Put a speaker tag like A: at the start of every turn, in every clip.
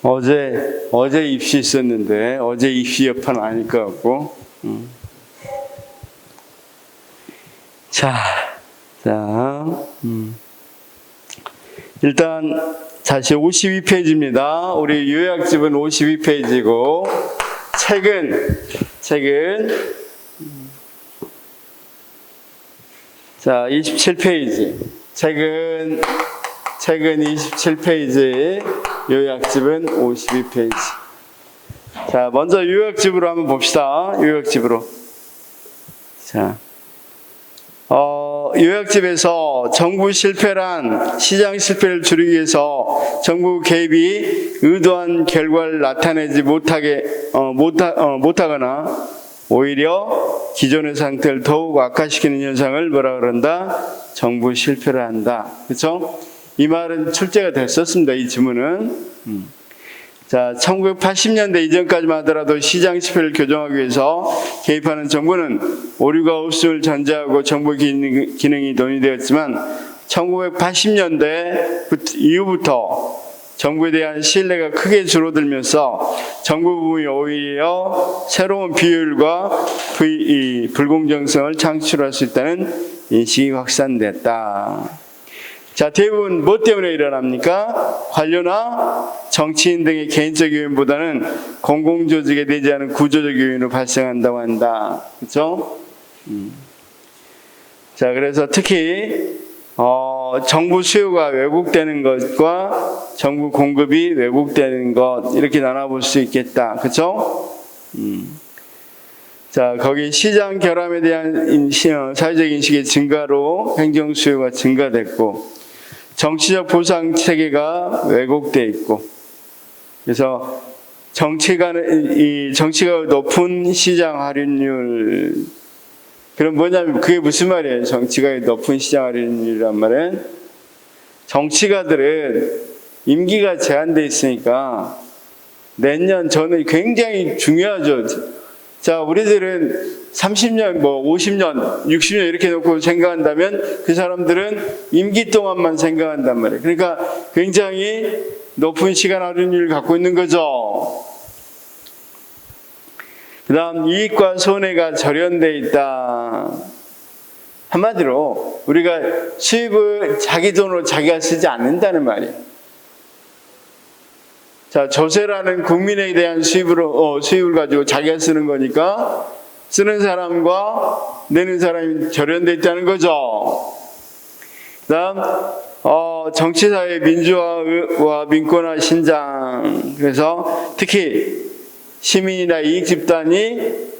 A: 어제 입시 있었는데 어제 입시 여파는 아닐 것 같고. 자, 일단 다시 52페이지입니다. 우리 요약집은 52페이지고 책은 자 27페이지. 책은 27페이지, 요약집은 52페이지. 자, 먼저 요약집으로 한번 봅시다. 요약집으로. 자, 요약집에서 정부 실패란 시장 실패를 줄이기 위해서 정부 개입이 의도한 결과를 나타내지 못하거나 오히려 기존의 상태를 더욱 악화시키는 현상을 뭐라 그런다? 정부 실패를 한다. 그렇죠? 이 말은 출제가 됐었습니다. 이 지문은. 자, 1980년대 이전까지만 하더라도 시장 실패를 교정하기 위해서 개입하는 정부는 오류가 없음을 전제하고 정부 기능이 논의되었지만 1980년대 이후부터 정부에 대한 신뢰가 크게 줄어들면서 정부 부문이 오히려 새로운 비효율과 불공정성을 창출할 수 있다는 인식이 확산됐다. 자, 대부분 뭐 때문에 일어납니까? 관료나 정치인 등의 개인적 요인보다는 공공조직에 되지 않은 구조적 요인으로 발생한다고 한다. 그렇죠? 자, 그래서 특히 정부 수요가 왜곡되는 것과 정부 공급이 왜곡되는 것, 이렇게 나눠볼 수 있겠다. 그렇죠? 자, 거기 시장 결함에 대한 사회적 인식의 증가로 행정 수요가 증가됐고, 정치적 보상 체계가 왜곡돼 있고, 그래서 정치가 높은 시장 할인율, 그럼 뭐냐면 그게 무슨 말이에요? 정치가 높은 시장 할인율이란 말은 정치가들은 임기가 제한돼 있으니까 내년 전에 굉장히 중요하죠. 자, 우리들은 30년, 50년, 60년 이렇게 놓고 생각한다면 그 사람들은 임기 동안만 생각한단 말이에요. 그러니까 굉장히 높은 시간 할인율을 갖고 있는 거죠. 그 다음, 이익과 손해가 절연돼 있다. 한마디로 우리가 수입을 자기 돈으로 자기가 쓰지 않는다는 말이에요. 자, 조세라는 국민에 대한 수입을 가지고 자기가 쓰는 거니까 쓰는 사람과 내는 사람이 절연돼 있다는 거죠. 그 다음, 정치사회 민주화와 민권화 신장. 그래서 특히 시민이나 이익집단이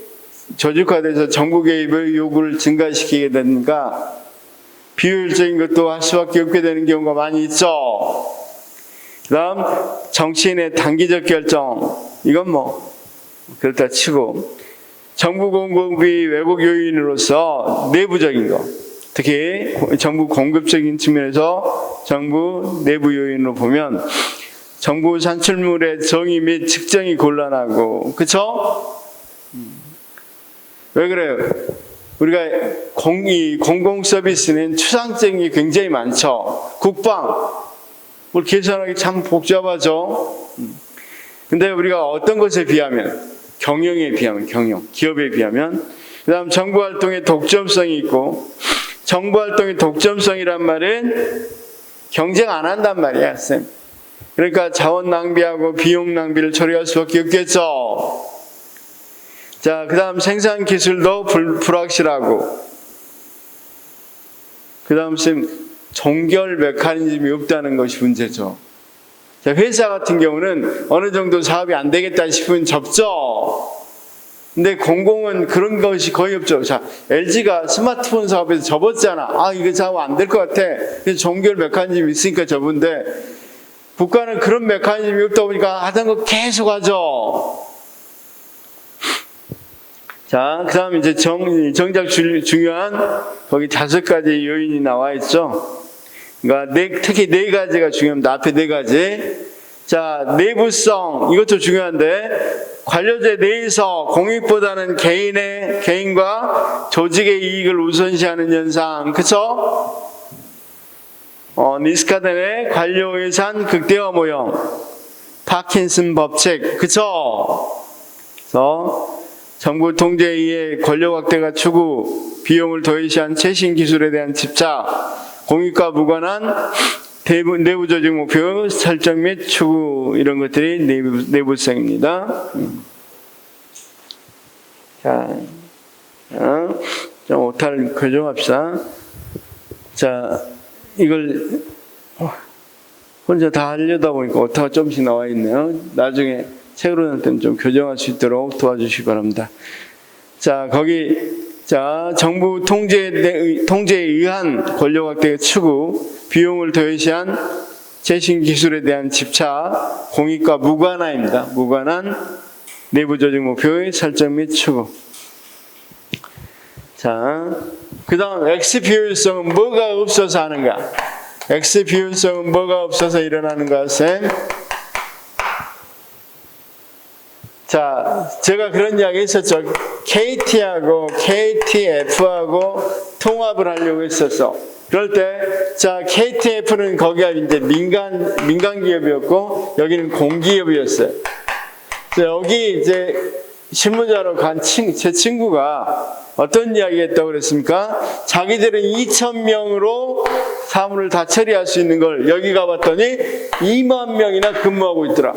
A: 조직화돼서 정부 개입의 요구를 증가시키게 되니까 비효율적인 것도 할 수밖에 없게 되는 경우가 많이 있죠. 그 다음, 정치인의 단기적 결정. 이건 그렇다 치고, 정부 공급이 왜곡 요인으로서 내부적인 거, 특히 정부 공급적인 측면에서 정부 내부 요인으로 보면 정부 산출물의 정의 및 측정이 곤란하고, 그쵸? 왜 그래요? 우리가 공공 서비스는 추상적인 게 굉장히 많죠. 국방, 뭘 계산하기 참 복잡하죠. 근데 우리가 어떤 것에 비하면, 경영에 비하면, 기업에 비하면, 그 다음 정부 활동의 독점성이 있고, 정부 활동의 독점성이란 말은 경쟁 안 한단 말이야, 쌤. 그러니까 자원 낭비하고 비용 낭비를 처리할 수밖에 없겠죠. 자, 그 다음 생산 기술도 불확실하고, 그 다음 쌤, 종결 메커니즘이 없다는 것이 문제죠. 자, 회사 같은 경우는 어느 정도 사업이 안 되겠다 싶으면 접죠. 근데 공공은 그런 것이 거의 없죠. 자, LG가 스마트폰 사업에서 접었잖아. 이거 사업 안 될 것 같아. 그래서 종결 메커니즘이 있으니까 접은데, 국가는 그런 메커니즘이 없다 보니까 하던 거 계속 하죠. 자, 그 다음 이제 정작 중요한 거기 5가지 요인이 나와 있죠. 그러니까 특히 4가지가 중요합니다. 앞에 4가지. 자, 내부성, 이것도 중요한데, 관료제 내에서 공익보다는 개인과 조직의 이익을 우선시하는 현상, 그쵸? 니스카덴의 관료 예산 극대화 모형. 파킨슨 법칙, 그쵸? 그래서 정부 통제에 의해 권력 확대가 추구, 비용을 도외시한 최신 기술에 대한 집착, 공익과 무관한 내부 조직 목표 설정 및 추구, 이런 것들이 내부성입니다. 자, 좀 오타를 교정합시다. 자, 이걸 혼자 다 하려다 보니까 오타가 조금씩 나와 있네요. 나중에 책으로 낼 때는 좀 교정할 수 있도록 도와주시기 바랍니다. 자, 정부 통제에 의한 권력 확대의 추구, 비용을 도외시한 최신 기술에 대한 집착, 공익과 무관화입니다. 무관한 내부 조직 목표의 설정 및 추구. 자, 그 다음 X 비효율성은 뭐가 없어서 하는가? X 비효율성은 뭐가 없어서 일어나는가? 쌤. 자, 제가 그런 이야기 했었죠. KT하고 KTF하고 통합을 하려고 했었어. 그럴 때, 자, KTF는 거기가 이제 민간 기업이었고, 여기는 공기업이었어요. 여기 이제 실무자로 간 제 친구가 어떤 이야기 했다고 그랬습니까? 자기들은 2,000명으로 사무를 다 처리할 수 있는 걸 여기 가봤더니 2만 명이나 근무하고 있더라.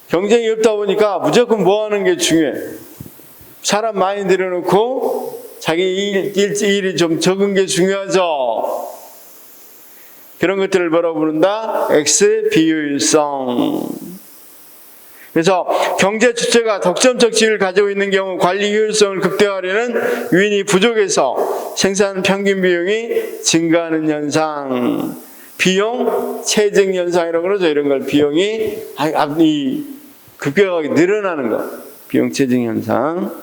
A: 경쟁이 없다 보니까 무조건 뭐 하는 게 중요해. 사람 많이 들여놓고 자기 일이 좀 적은 게 중요하죠. 그런 것들을 뭐라고 부른다? X 비효율성. 그래서 경제 주체가 독점적 지위를 가지고 있는 경우 관리 효율성을 극대화하려는 요인이 부족해서 생산 평균 비용이 증가하는 현상, 비용 체증 현상이라고 그러죠. 이런 걸 비용이 급격하게 늘어나는 거, 비용 체증 현상.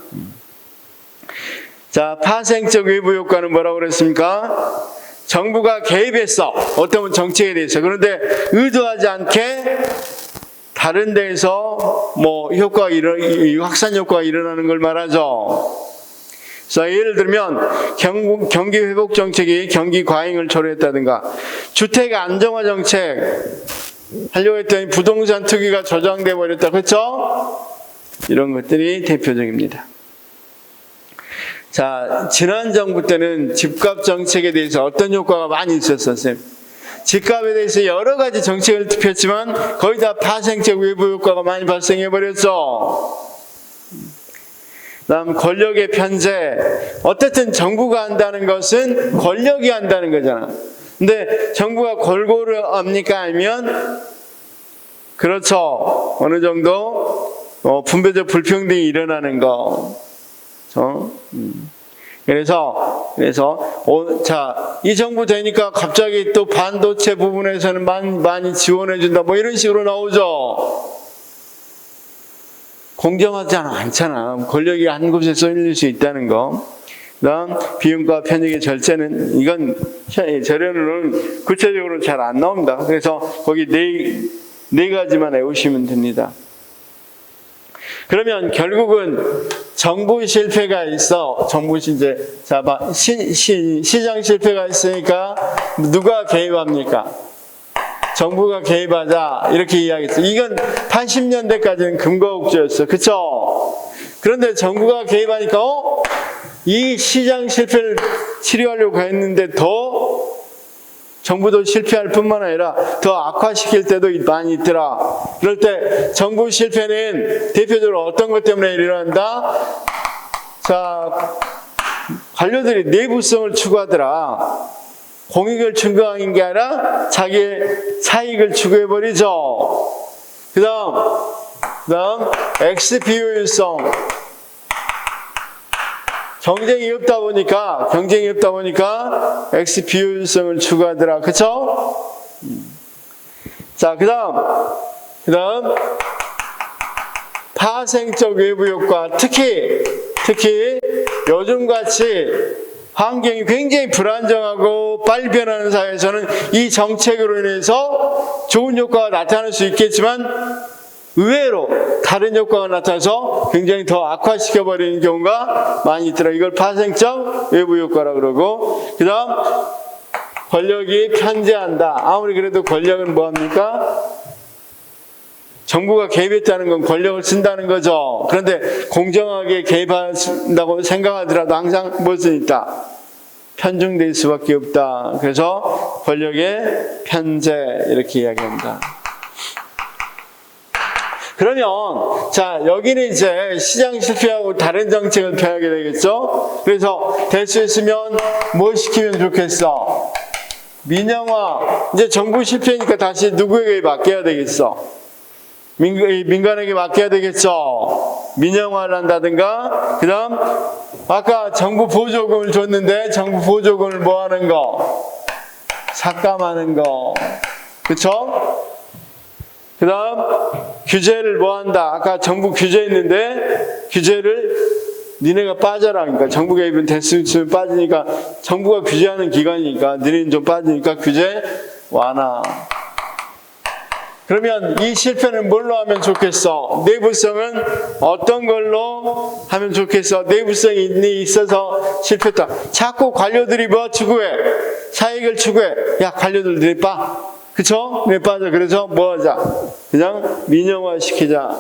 A: 자, 파생적 외부 효과는 뭐라고 그랬습니까? 정부가 개입했어. 어떤 정책에 대해서. 그런데 의도하지 않게 다른 데에서 뭐 확산 효과가 일어나는 걸 말하죠. 그래서 예를 들면 경기 회복 정책이 경기 과잉을 초래했다든가, 주택 안정화 정책 하려고 했더니 부동산 투기가 저장돼 버렸다. 그렇죠? 이런 것들이 대표적입니다. 자, 지난 정부 때는 집값 정책에 대해서 어떤 효과가 많이 있었어요, 쌤? 집값에 대해서 여러 가지 정책을 펴지만 거의 다 파생적 외부 효과가 많이 발생해버렸죠. 다음 권력의 편제. 어쨌든 정부가 한다는 것은 권력이 한다는 거잖아. 근데 정부가 골고루 합니까? 아니면 그렇죠. 어느 정도 분배적 불평등이 일어나는 거. 그래서 자, 이 정부 되니까 갑자기 또 반도체 부분에서는 많이 지원해준다, 뭐 이런 식으로 나오죠. 공정하지 않잖아. 권력이 한 곳에 쏠릴 수 있다는 거. 그다음 비용과 편익의 절제는, 이건 재료는 구체적으로 잘 안 나옵니다. 그래서 거기 네 가지만 외우시면 됩니다. 그러면 결국은 정부 실패가 있어. 시장 실패가 있으니까 누가 개입합니까? 정부가 개입하자, 이렇게 이야기했어. 이건 80년대까지는 금거국조였어. 그쵸? 그런데 정부가 개입하니까 이 시장 실패를 치료하려고 했는데 더 정부도 실패할 뿐만 아니라 더 악화시킬 때도 많이 있더라. 그럴 때 정부 실패는 대표적으로 어떤 것 때문에 일어난다? 자, 관료들이 내부성을 추구하더라. 공익을 추구하는 게 아니라 자기의 차익을 추구해버리죠. 그 다음 X 비효율성. 경쟁이 없다 보니까 X 비효율성을 추구하더라. 그쵸? 자, 그 다음 파생적 외부 효과. 특히 요즘같이 환경이 굉장히 불안정하고 빨리 변하는 사회에서는 이 정책으로 인해서 좋은 효과가 나타날 수 있겠지만 의외로 다른 효과가 나타나서 굉장히 더 악화시켜버리는 경우가 많이 있더라. 이걸 파생적 외부 효과라고 그러고, 그 다음 권력이 편제한다. 아무리 그래도 권력은 뭐합니까? 정부가 개입했다는 건 권력을 쓴다는 거죠. 그런데 공정하게 개입한다고 생각하더라도 항상 무엇은 있다? 편중될 수밖에 없다. 그래서 권력의 편제 이렇게 이야기합니다. 그러면 자 여기는 이제 시장 실패하고 다른 정책을 펴야게 되겠죠. 그래서 될 수 있으면 뭐 시키면 좋겠어? 민영화. 이제 정부 실패니까 다시 누구에게 맡겨야 되겠어? 민간에게 맡겨야 되겠죠. 민영화를 한다든가, 그 다음 아까 정부 보조금을 줬는데 정부 보조금을 뭐 하는 거? 삭감하는 거. 그쵸? 그 다음 규제를 뭐 한다? 아까 정부 규제했는데 규제를 니네가 빠져라. 그러니까 정부 개입은 됐으면 빠지니까 정부가 규제하는 기관이니까 니네는 좀 빠지니까 규제 완화. 그러면 이 실패는 뭘로 하면 좋겠어? 내부성은 어떤 걸로 하면 좋겠어? 내부성이 있어서 실패했다. 자꾸 관료들이 뭐 추구해? 사익을 추구해. 야, 관료들 내 빠. 그쵸? 내 빠져. 그래서 뭐 하자? 그냥 민영화 시키자.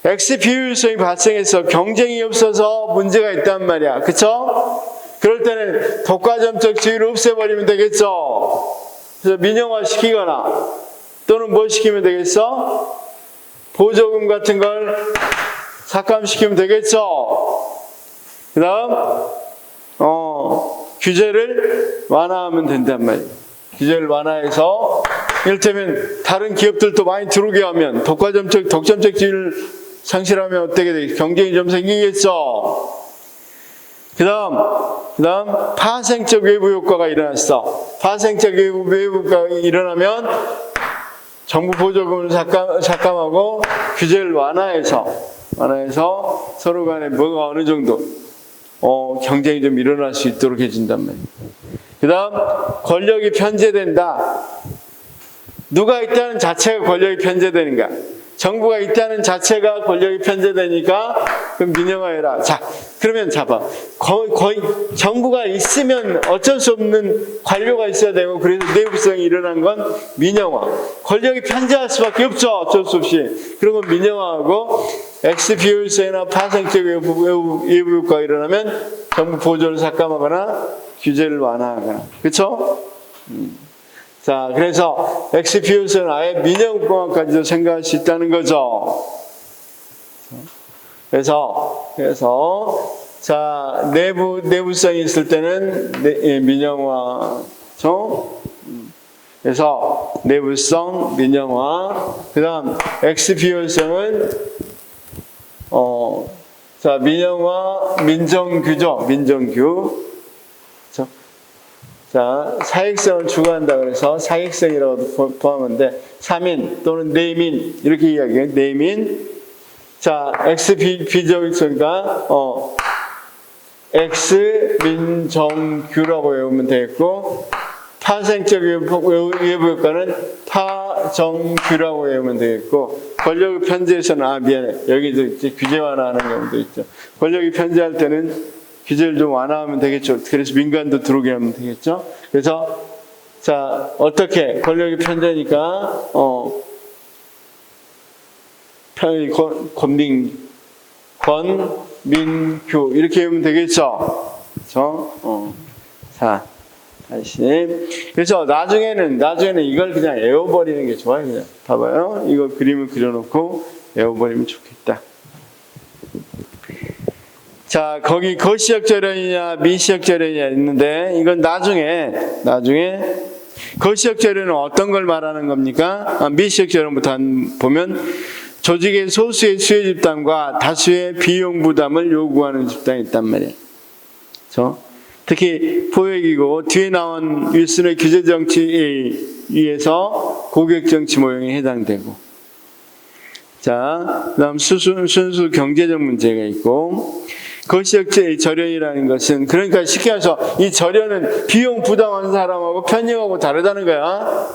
A: X 비효율성이 발생해서 경쟁이 없어서 문제가 있단 말이야. 그쵸? 그럴 때는 독과점적 지위를 없애버리면 되겠죠? 그래서 민영화 시키거나 또는 뭘 시키면 되겠어? 보조금 같은 걸 삭감시키면 되겠죠? 그 다음 규제를 완화하면 된단 말이에요. 규제를 완화해서 이를테면 다른 기업들도 많이 들어오게 하면 독점적 지위를 상실하면 어떻게 되겠어? 경쟁이 좀 생기겠죠? 그 다음 파생적 외부 효과가 일어났어. 파생적 외부 효과가 일어나면 정부 보조금을 삭감하고 규제를 완화해서 서로 간에 뭐가 어느 정도 경쟁이 좀 일어날 수 있도록 해준단 말이에요. 그 다음 권력이 편제된다. 누가 있다는 자체가 권력이 편제되는가? 정부가 있다는 자체가 권력이 편제되니까 그럼 민영화해라. 자, 그러면 잡아. 거의 정부가 있으면 어쩔 수 없는 관료가 있어야 되고 그래서 내부성이 일어난 건 민영화. 권력이 편제할 수밖에 없죠. 어쩔 수 없이. 그런 건 민영화하고 X 비효율성이나 파생적 외부 효과가 일어나면 정부 보조를 삭감하거나 규제를 완화하거나. 그렇죠? 자, 그래서 X 비효율성은 아예 민영공학까지도 생각할 수 있다는 거죠. 그래서 자 내부성이 있을 때는 민영화죠. 그래서 내부성, 민영화. 그다음 X 비효율성은 자 민영화, 민정규죠. 민정규. 자, 사익성을 추구한다 그래서 사익성이라고 포함하는데 3인 또는 내민 이렇게 이야기해요. 내민. 자, X 비정규니까 X 민정규라고 외우면 되겠고 파생적 외부 효과는 파정규라고 외우면 되겠고 권력의 편제에서는 미안해. 여기도 있지. 규제 완화하는 경우도 있죠. 권력이 편제할 때는 규제를 좀 완화하면 되겠죠. 그래서 민간도 들어오게 하면 되겠죠. 그래서 자 어떻게 권력이 편제니까 권민규 이렇게 하면 되겠죠. 그렇죠? 자 다시 그래서 나중에는 이걸 그냥 외워버리는 게 좋아요. 그냥 봐봐요. 이거 그림을 그려놓고 외워버리면 좋겠다. 자, 거기 거시적 절연이냐 미시적 절연이냐 있는데 이건 나중에 거시적 절연은 어떤 걸 말하는 겁니까? 미시적 절연부터 보면 조직의 소수의 수혜 집단과 다수의 비용 부담을 요구하는 집단이 있단 말이에요. 그렇죠? 특히 포획이고 뒤에 나온 윌슨의 규제 정치에 의해서 고객 정치 모형에 해당되고 자, 그다음 순수 경제적 문제가 있고 거시적 절연이라는 것은 그러니까 쉽게 말해서 이 절연은 비용 부담하는 사람하고 편익하고 다르다는 거야.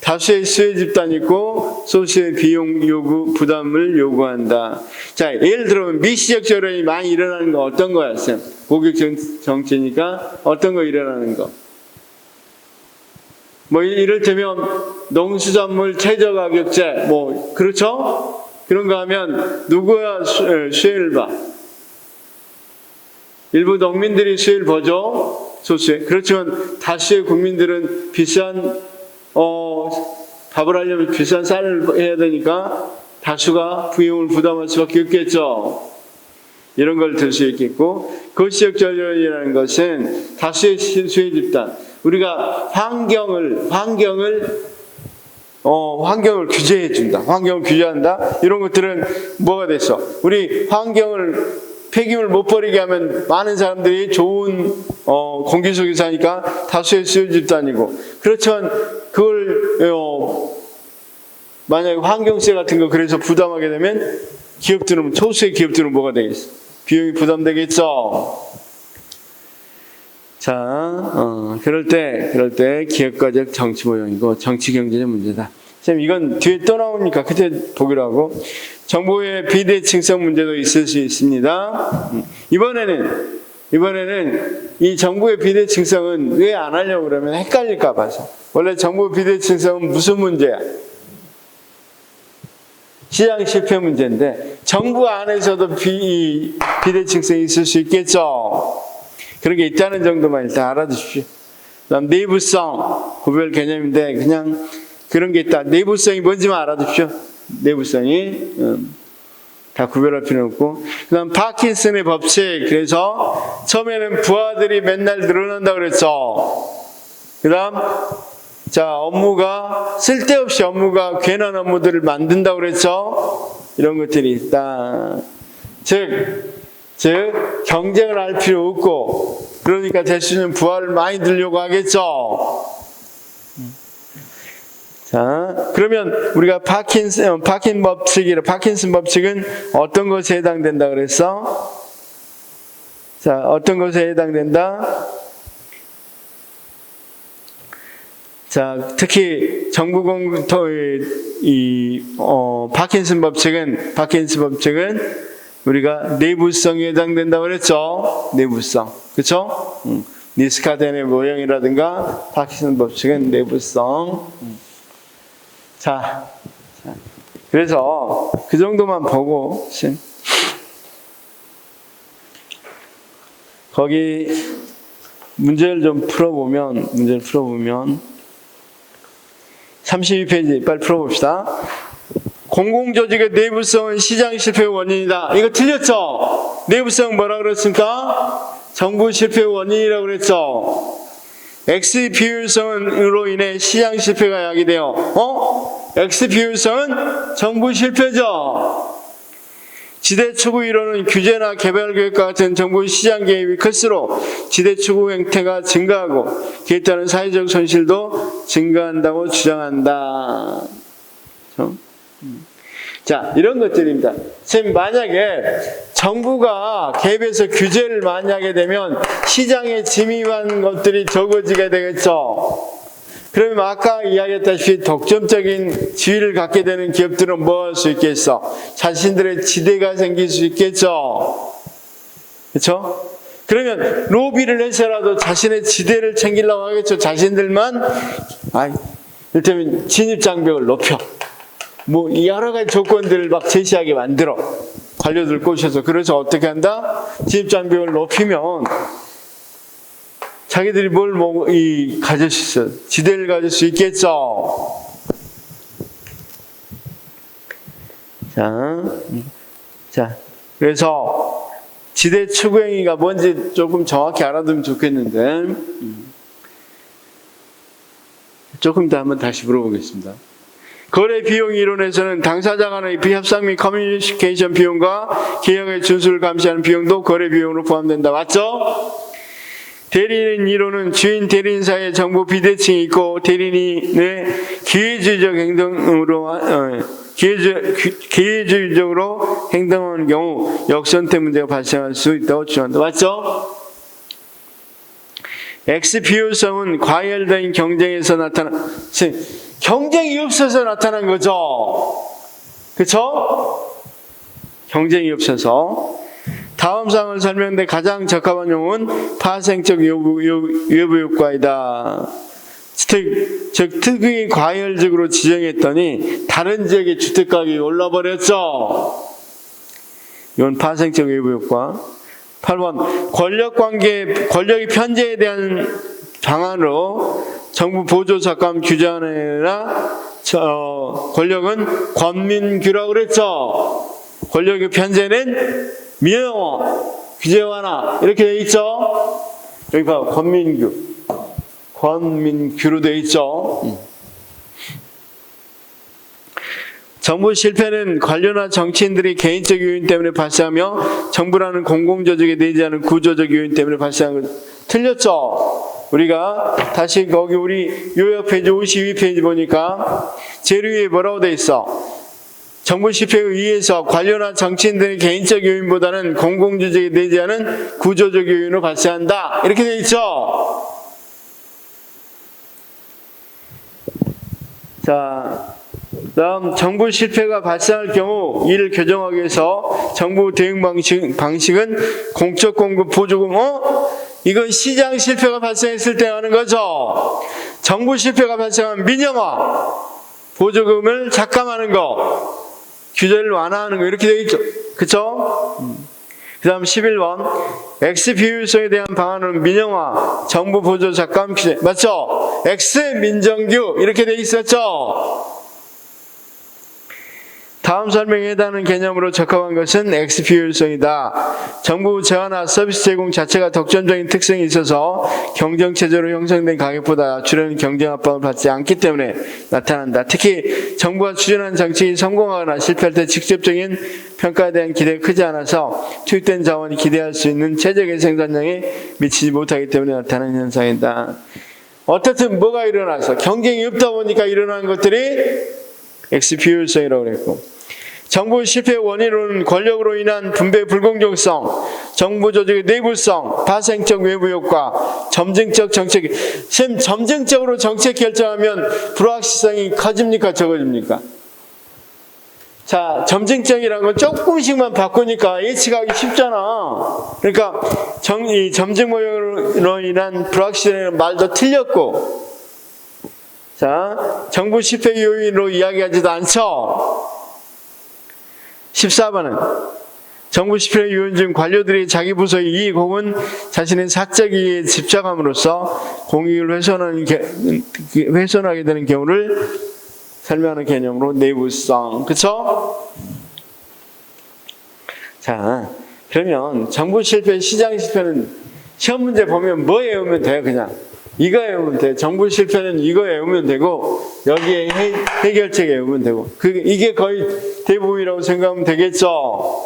A: 다수의 수혜 집단이 있고 소수의 비용 부담을 요구한다. 자, 예를 들면 미시적 절연이 많이 일어나는 거 어떤 거야, 쌤? 고객 정치니까 어떤 거 일어나는 거? 뭐 이를테면 농수산물 최저가격제 뭐 그렇죠? 그런 거 하면 누구야 수혜를 봐? 일부 농민들이 수혜를 보죠. 소수의. 그렇지만 다수의 국민들은 비싼 밥을 하려면 비싼 쌀을 해야 되니까 다수가 비용을 부담할 수밖에 없겠죠. 이런 걸 들 수 있겠고, 거시적 전련이라는 것은 다수의 수혜 집단, 우리가 환경을 규제해 준다. 환경을 규제한다. 이런 것들은 뭐가 됐어? 우리 환경을 폐기물 못 버리게 하면 많은 사람들이 좋은 공기 속에 사니까 다수의 수혜 집단이고, 그렇지만 그걸 만약에 환경세 같은 거 그래서 부담하게 되면 기업들은, 소수의 기업들은 뭐가 되겠어? 비용이 부담되겠죠. 자, 그럴 때 기업가적 정치 모형이고 정치 경제적 문제다. 쌤, 이건 뒤에 또 나오니까 그때 보기로 하고, 정보의 비대칭성 문제도 있을 수 있습니다. 이번에는 이 정보의 비대칭성은 왜 안 하려고 그러면 헷갈릴까 봐서. 원래 정보 비대칭성은 무슨 문제야? 시장 실패 문제인데 정부 안에서도 비대칭성이 있을 수 있겠죠. 그런 게 있다는 정도만 일단 알아두십시오. 그다음 내부성, 구별 개념인데 그냥 그런 게 있다. 내부성이 뭔지만 알아두십시오. 내부성이 다 구별할 필요는 없고, 그다음 파킨슨의 법칙. 그래서 처음에는 부하들이 맨날 늘어난다고 그랬죠. 그다음 업무가 쓸데없이 업무가 괜한 업무들을 만든다고 그랬죠. 이런 것들이 있다. 즉 경쟁을 할 필요 없고, 그러니까 대신에 부하를 많이 들려고 하겠죠. 자, 그러면 우리가 파킨슨 법칙은 어떤 것에 해당된다 그랬어? 자, 어떤 것에 해당된다? 자, 특히 정부 공토의 파킨슨 법칙은 우리가 내부성에 해당된다고 그랬죠. 내부성. 그렇죠? 니스카덴의 모형이라든가 파킨슨 법칙은 내부성. 자, 그래서 그 정도만 보고 거기 문제를 풀어보면 32페이지 빨리 풀어봅시다. 공공조직의 내부성은 시장 실패의 원인이다. 이거 틀렸죠? 내부성 뭐라 그랬습니까? 정부 실패의 원인이라고 그랬죠? X 비효율성으로 인해 시장 실패가 야기돼요. X 비효율성은 정부 실패죠. 지대 추구 이론은 규제나 개발 계획과 같은 정부 시장 개입이 클수록 지대 추구 행태가 증가하고 그에 따른 사회적 손실도 증가한다고 주장한다. 자, 이런 것들입니다. 선생님, 만약에 정부가 개입해서 규제를 많이 하게 되면 시장에 침입한 것들이 적어지게 되겠죠. 그러면 아까 이야기했다시피 독점적인 지위를 갖게 되는 기업들은 뭐 할 수 있겠어? 자신들의 지대가 생길 수 있겠죠. 그렇죠? 그러면 로비를 해서라도 자신의 지대를 챙기려고 하겠죠. 자신들만 이를테면 진입장벽을 높여, 뭐 여러 가지 조건들을 막 제시하게 만들어, 관료들 꼬셔서. 그래서 어떻게 한다? 진입장벽을 높이면 자기들이 뭘 가질 수 있어? 지대를 가질 수 있겠죠. 자, 그래서 지대 추구행위가 뭔지 조금 정확히 알아두면 좋겠는데, 조금 더 한번 다시 물어보겠습니다. 거래 비용 이론에서는 당사자 간의 비협상 및 커뮤니케이션 비용과 계약의 준수를 감시하는 비용도 거래 비용으로 포함된다. 맞죠? 대리인 이론은 주인 대리인 사이에 정보 비대칭이 있고 대리인의 기회주의적 행동으로 기회주의적으로 행동하는 경우 역선택 문제가 발생할 수 있다고 주장한다. 맞죠? X 비효율성은 과열된 경쟁에서 경쟁이 없어서 나타난 거죠. 그렇죠? 경쟁이 없어서. 다음 사항을 설명된 가장 적합한 용어는 파생적 외부 효과이다. 즉 특히 과열지구로 지정했더니 다른 지역의 주택가격이 올라버렸죠. 이건 파생적 외부 효과. 8번 권력의 편제에 대한 방안으로 정부 보조 삭감 규제안이나 권력은 권민규라고 그랬죠. 권력의 편제는 민영화, 규제 완화 이렇게 돼 있죠. 여기 봐, 권민규로 돼 있죠. 정부 실패는 관료나 정치인들이 개인적 요인 때문에 발생하며 정부라는 공공조직에 내지 않은 구조적 요인 때문에 발생한 것 틀렸죠. 우리가 다시 거기 우리 요약 페이지 52페이지 보니까 제일 위에 뭐라고 돼 있어? 정부 실패에 의해서 관료나 정치인들의 개인적 요인보다는 공공조직에 내지 않은 구조적 요인으로 발생한다. 이렇게 돼 있죠. 자, 다음 정부 실패가 발생할 경우 이를 교정하기 위해서 정부 대응 방식은 공적 공급 보조금 이건 시장 실패가 발생했을 때 하는 거죠. 정부 실패가 발생하면 민영화 보조금을 삭감하는 거, 규제를 완화하는 거 이렇게 되어 있죠. 그쵸? 그 다음 11번 X 비효율성에 대한 방안은 민영화, 정부 보조 삭감 규제 맞죠? X 민정규 이렇게 되어 있었죠. 다음 설명에 해당하는 개념으로 적합한 것은 X 비효율성이다. 정부 재화나 서비스 제공 자체가 독점적인 특성이 있어서 경쟁체제로 형성된 가격보다 주려는 경쟁 압박을 받지 않기 때문에 나타난다. 특히 정부가 추진한 정책이 성공하거나 실패할 때 직접적인 평가에 대한 기대가 크지 않아서 투입된 자원이 기대할 수 있는 최적의 생산량에 미치지 못하기 때문에 나타나는 현상이다. 어떻든 뭐가 일어나서 경쟁이 없다 보니까 일어나는 것들이 X 비효율성이라고 그랬고, 정부 실패의 원인으로는 권력으로 인한 분배 불공정성, 정부 조직의 내부성, 파생적 외부 효과, 점증적 정책. 지금 점증적으로 정책 결정하면 불확실성이 커집니까 적어집니까? 자, 점증적이라는 건 조금씩만 바꾸니까 예측하기 쉽잖아. 그러니까 이 점증으로 인한 불확실성이라는 말도 틀렸고, 자, 정부 실패 요인으로 이야기하지도 않죠. 14번은 정부 실패의 요인 중 관료들이 자기 부서의 이익 혹은 자신의 사적 이익에 집착함으로써 공익을 훼손하게 되는 경우를 설명하는 개념으로 내부성. 그쵸? 자, 그러면 정부 실패, 시장 실패는 시험 문제 보면 뭐 외우면 돼요? 그냥 이거 외우면 돼. 정부 실패는 이거 외우면 되고 여기에 해결책 외우면 되고 이게 거의 대부분이라고 생각하면 되겠죠.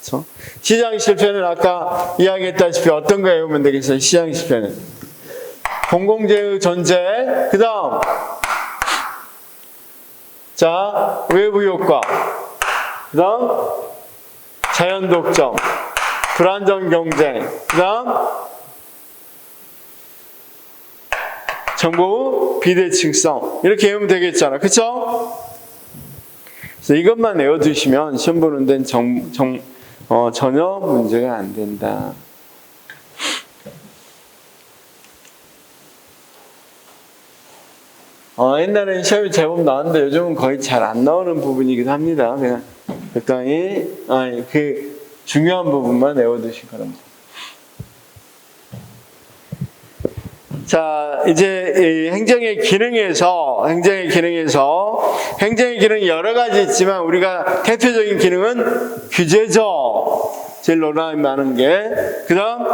A: 그렇죠? 시장 실패는 아까 이야기했다시피 어떤 거 외우면 되겠어요? 시장 실패는 공공재의 존재, 그 다음 자 외부 효과, 그 다음 자연 독점, 불안정 경쟁, 그 다음 정보 비대칭성 이렇게 외우면 되겠잖아. 그쵸? 그래서 이것만 외워두시면 시험 보는 데는 전혀 문제가 안 된다. 옛날에는 시험이 제법 나왔는데 요즘은 거의 잘 안 나오는 부분이기도 합니다. 그냥 적당히 그 중요한 부분만 외워두실 거랍니다. 자, 이제 행정의 기능에서 행정의 기능이 여러 가지 있지만 우리가 대표적인 기능은 규제죠. 제일 논란이 많은 게. 그 다음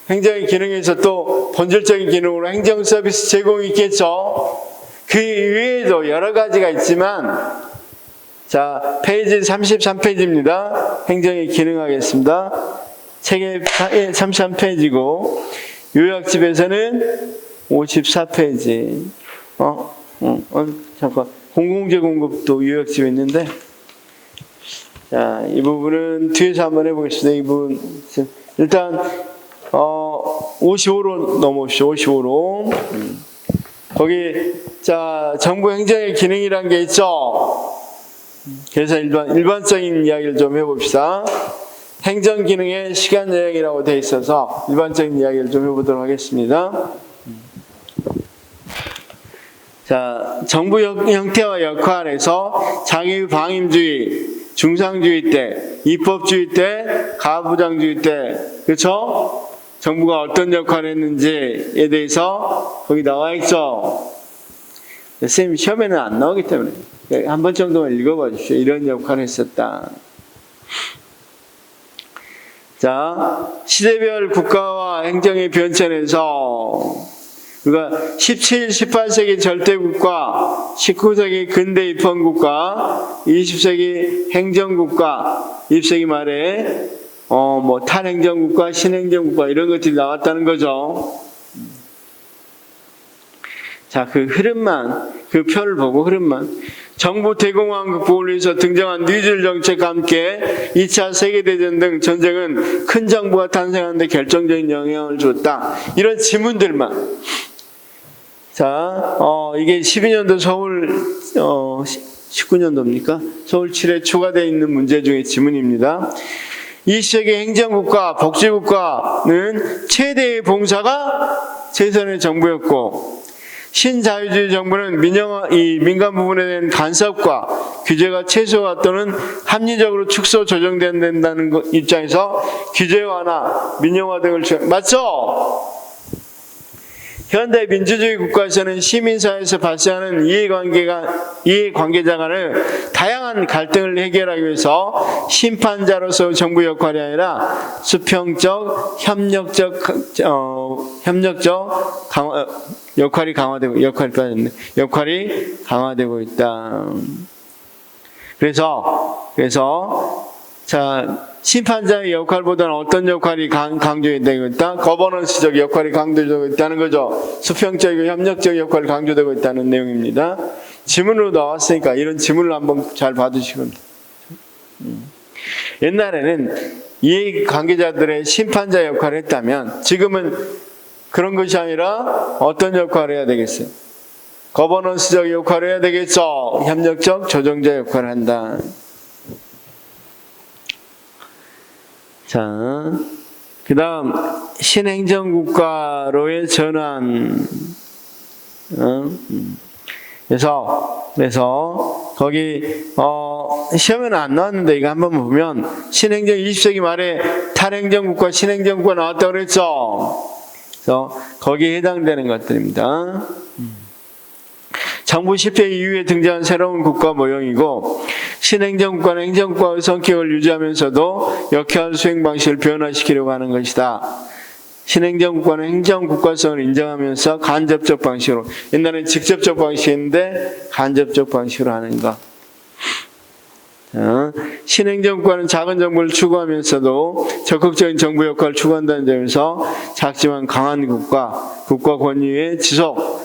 A: 행정의 기능에서 또 본질적인 기능으로 행정 서비스 제공이 있겠죠. 그 이외에도 여러 가지가 있지만, 자, 페이지 33페이지입니다. 행정의 기능 하겠습니다. 책의 33페이지고 요약집에서는 54페이지. 잠깐. 공공재 공급도 요약집에 있는데, 자, 이 부분은 뒤에서 한번 해보겠습니다. 이 부분. 일단, 55로 넘어오시죠. 55로. 거기, 자, 정부 행정의 기능이란 게 있죠. 그래서 일반적인 이야기를 좀 해봅시다. 행정 기능의 시간 여행이라고 되어 있어서 일반적인 이야기를 좀 해보도록 하겠습니다. 자, 정부 형태와 역할에서 자기 방임주의, 중상주의 때, 입법주의 때, 가부장주의 때, 그렇죠? 정부가 어떤 역할을 했는지에 대해서 거기 나와 있죠. 선생님 시험에는 안 나오기 때문에 한 번 정도만 읽어봐 주십시오. 이런 역할을 했었다. 자, 시대별 국가와 행정의 변천에서 우리가 17, 18세기 절대국가, 19세기 근대 입헌국가, 20세기 행정국가, 20세기 말에 탈행정국가, 신행정국가 이런 것들이 나왔다는 거죠. 자, 그 흐름만, 그 표를 보고 흐름만. 정부 대공황국 보호를 위해서 등장한 뉴딜 정책과 함께 2차 세계대전 등 전쟁은 큰 정부가 탄생하는 데 결정적인 영향을 줬다. 이런 지문들만. 자, 이게 12년도 서울, 19년도입니까? 서울 7에 추가되어 있는 문제 중에 지문입니다. 20세기 행정국가, 복지국가는 최대의 봉사가 최선의 정부였고, 신자유주의 정부는 민간 부분에 대한 간섭과 규제가 최소화 또는 합리적으로 축소 조정된다는 입장에서 규제 완화, 민영화 등을 맞죠? 현대 민주주의 국가에서는 시민사회에서 발생하는 이해관계자 간의 다양한 갈등을 해결하기 위해서 심판자로서 정부 역할이 아니라 수평적, 협력적 역할이 강화되고 있다. 그래서 자, 심판자의 역할보다는 어떤 역할이 강조되고 있다? 거버넌스적 역할이 강조되고 있다는 거죠. 수평적이고 협력적 역할이 강조되고 있다는 내용입니다. 지문으로 나왔으니까 이런 지문을 한번 잘 봐두시면 옛날에는 이 관계자들의 심판자 역할을 했다면 지금은 그런 것이 아니라 어떤 역할을 해야 되겠어요? 거버넌스적 역할을 해야 되겠죠. 협력적 조정자 역할을 한다. 자, 그 다음 신행정국가로의 전환. 그래서 거기 시험에는 안 나왔는데 이거 한번 보면 신행정 20세기 말에 탈행정국가, 신행정국가 나왔다고 그랬죠. 그래서 거기에 해당되는 것들입니다. 정부 실패 이후에 등장한 새로운 국가 모형이고 신행정국가는 행정국가의 성격을 유지하면서도 역할 수행 방식을 변화시키려고 하는 것이다. 신행정국가는 행정국가성을 인정하면서 간접적 방식으로, 옛날에는 직접적 방식이었는데 간접적 방식으로 하는 것. 신행정국가는 작은 정부를 추구하면서도 적극적인 정부 역할을 추구한다는 점에서 작지만 강한 국가 권위의 지속,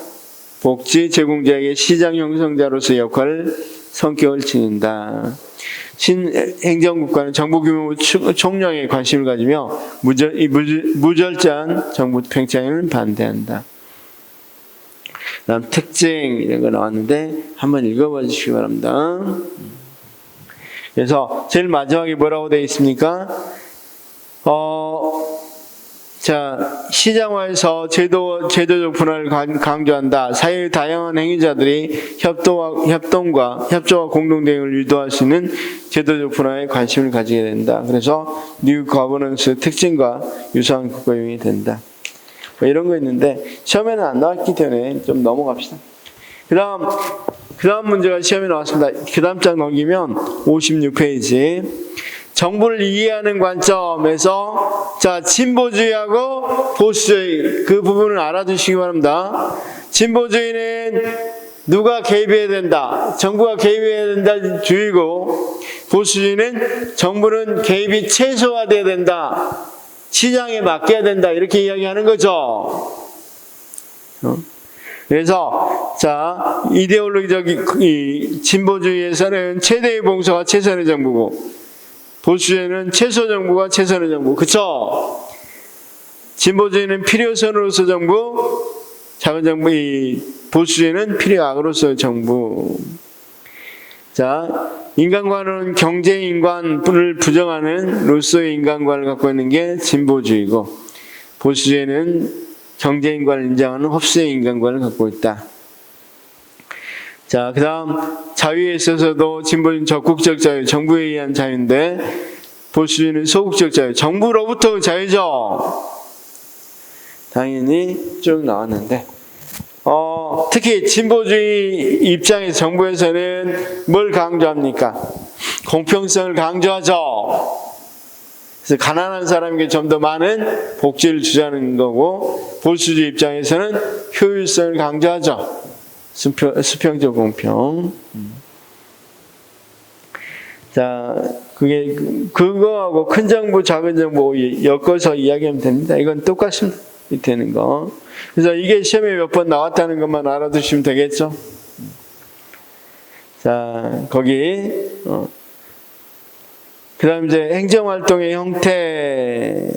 A: 복지 제공자에게 시장 형성자로서의 역할을 성격을 지닌다. 신행정국가는 정부 규모 총량에 관심을 가지며 무절제한 정부 팽창을 반대한다. 그다음 특징 이런 거 나왔는데 한번 읽어봐 주시기 바랍니다. 그래서 제일 마지막에 뭐라고 되어 있습니까? 자, 시장화에서 제도적 분할을 강조한다. 사회의 다양한 행위자들이 협조와 공동 대응을 유도할 수 있는 제도적 분할에 관심을 가지게 된다. 그래서 뉴 거버넌스 특징과 유사한 국가용이 된다. 뭐 이런 거 있는데 시험에는 안 나왔기 때문에 좀 넘어갑시다. 그 다음 문제가 시험에 나왔습니다. 그 다음 장 넘기면 56페이지. 정부를 이해하는 관점에서 자, 진보주의하고 보수주의 그 부분을 알아두시기 바랍니다. 진보주의는 누가 개입해야 된다, 정부가 개입해야 된다 주의고, 보수주의는 정부는 개입이 최소화돼야 된다, 시장에 맡겨야 된다, 이렇게 이야기하는 거죠. 그래서 자, 이데올로기적 진보주의에서는 최대의 봉사가 최선의 정부고 보수주의는 최소 정부가 최선의 정부. 그쵸? 진보주의는 필요선으로서 정부, 작은 정부, 보수주의는 필요악으로서 정부. 자, 인간관은 경제인관을 부정하는 루소의 인간관을 갖고 있는 게 진보주의고, 보수주의는 경제인관을 인정하는 홉스의 인간관을 갖고 있다. 자, 그 다음 자유에 있어서도 진보주의는 적극적 자유, 정부에 의한 자유인데 보수주의는 소극적 자유, 정부로부터 자유죠. 당연히 쭉 나왔는데 특히 진보주의 입장에서 정부에서는 뭘 강조합니까? 공평성을 강조하죠. 그래서 가난한 사람에게 좀 더 많은 복지를 주자는 거고, 보수주의 입장에서는 효율성을 강조하죠. 수평적 공평. 자, 그거하고 큰 정부, 작은 정부 엮어서 이야기하면 됩니다. 이건 똑같습니다. 되는 거. 그래서 이게 시험에 몇 번 나왔다는 것만 알아두시면 되겠죠. 자, 거기 그 다음 이제 행정활동의 형태.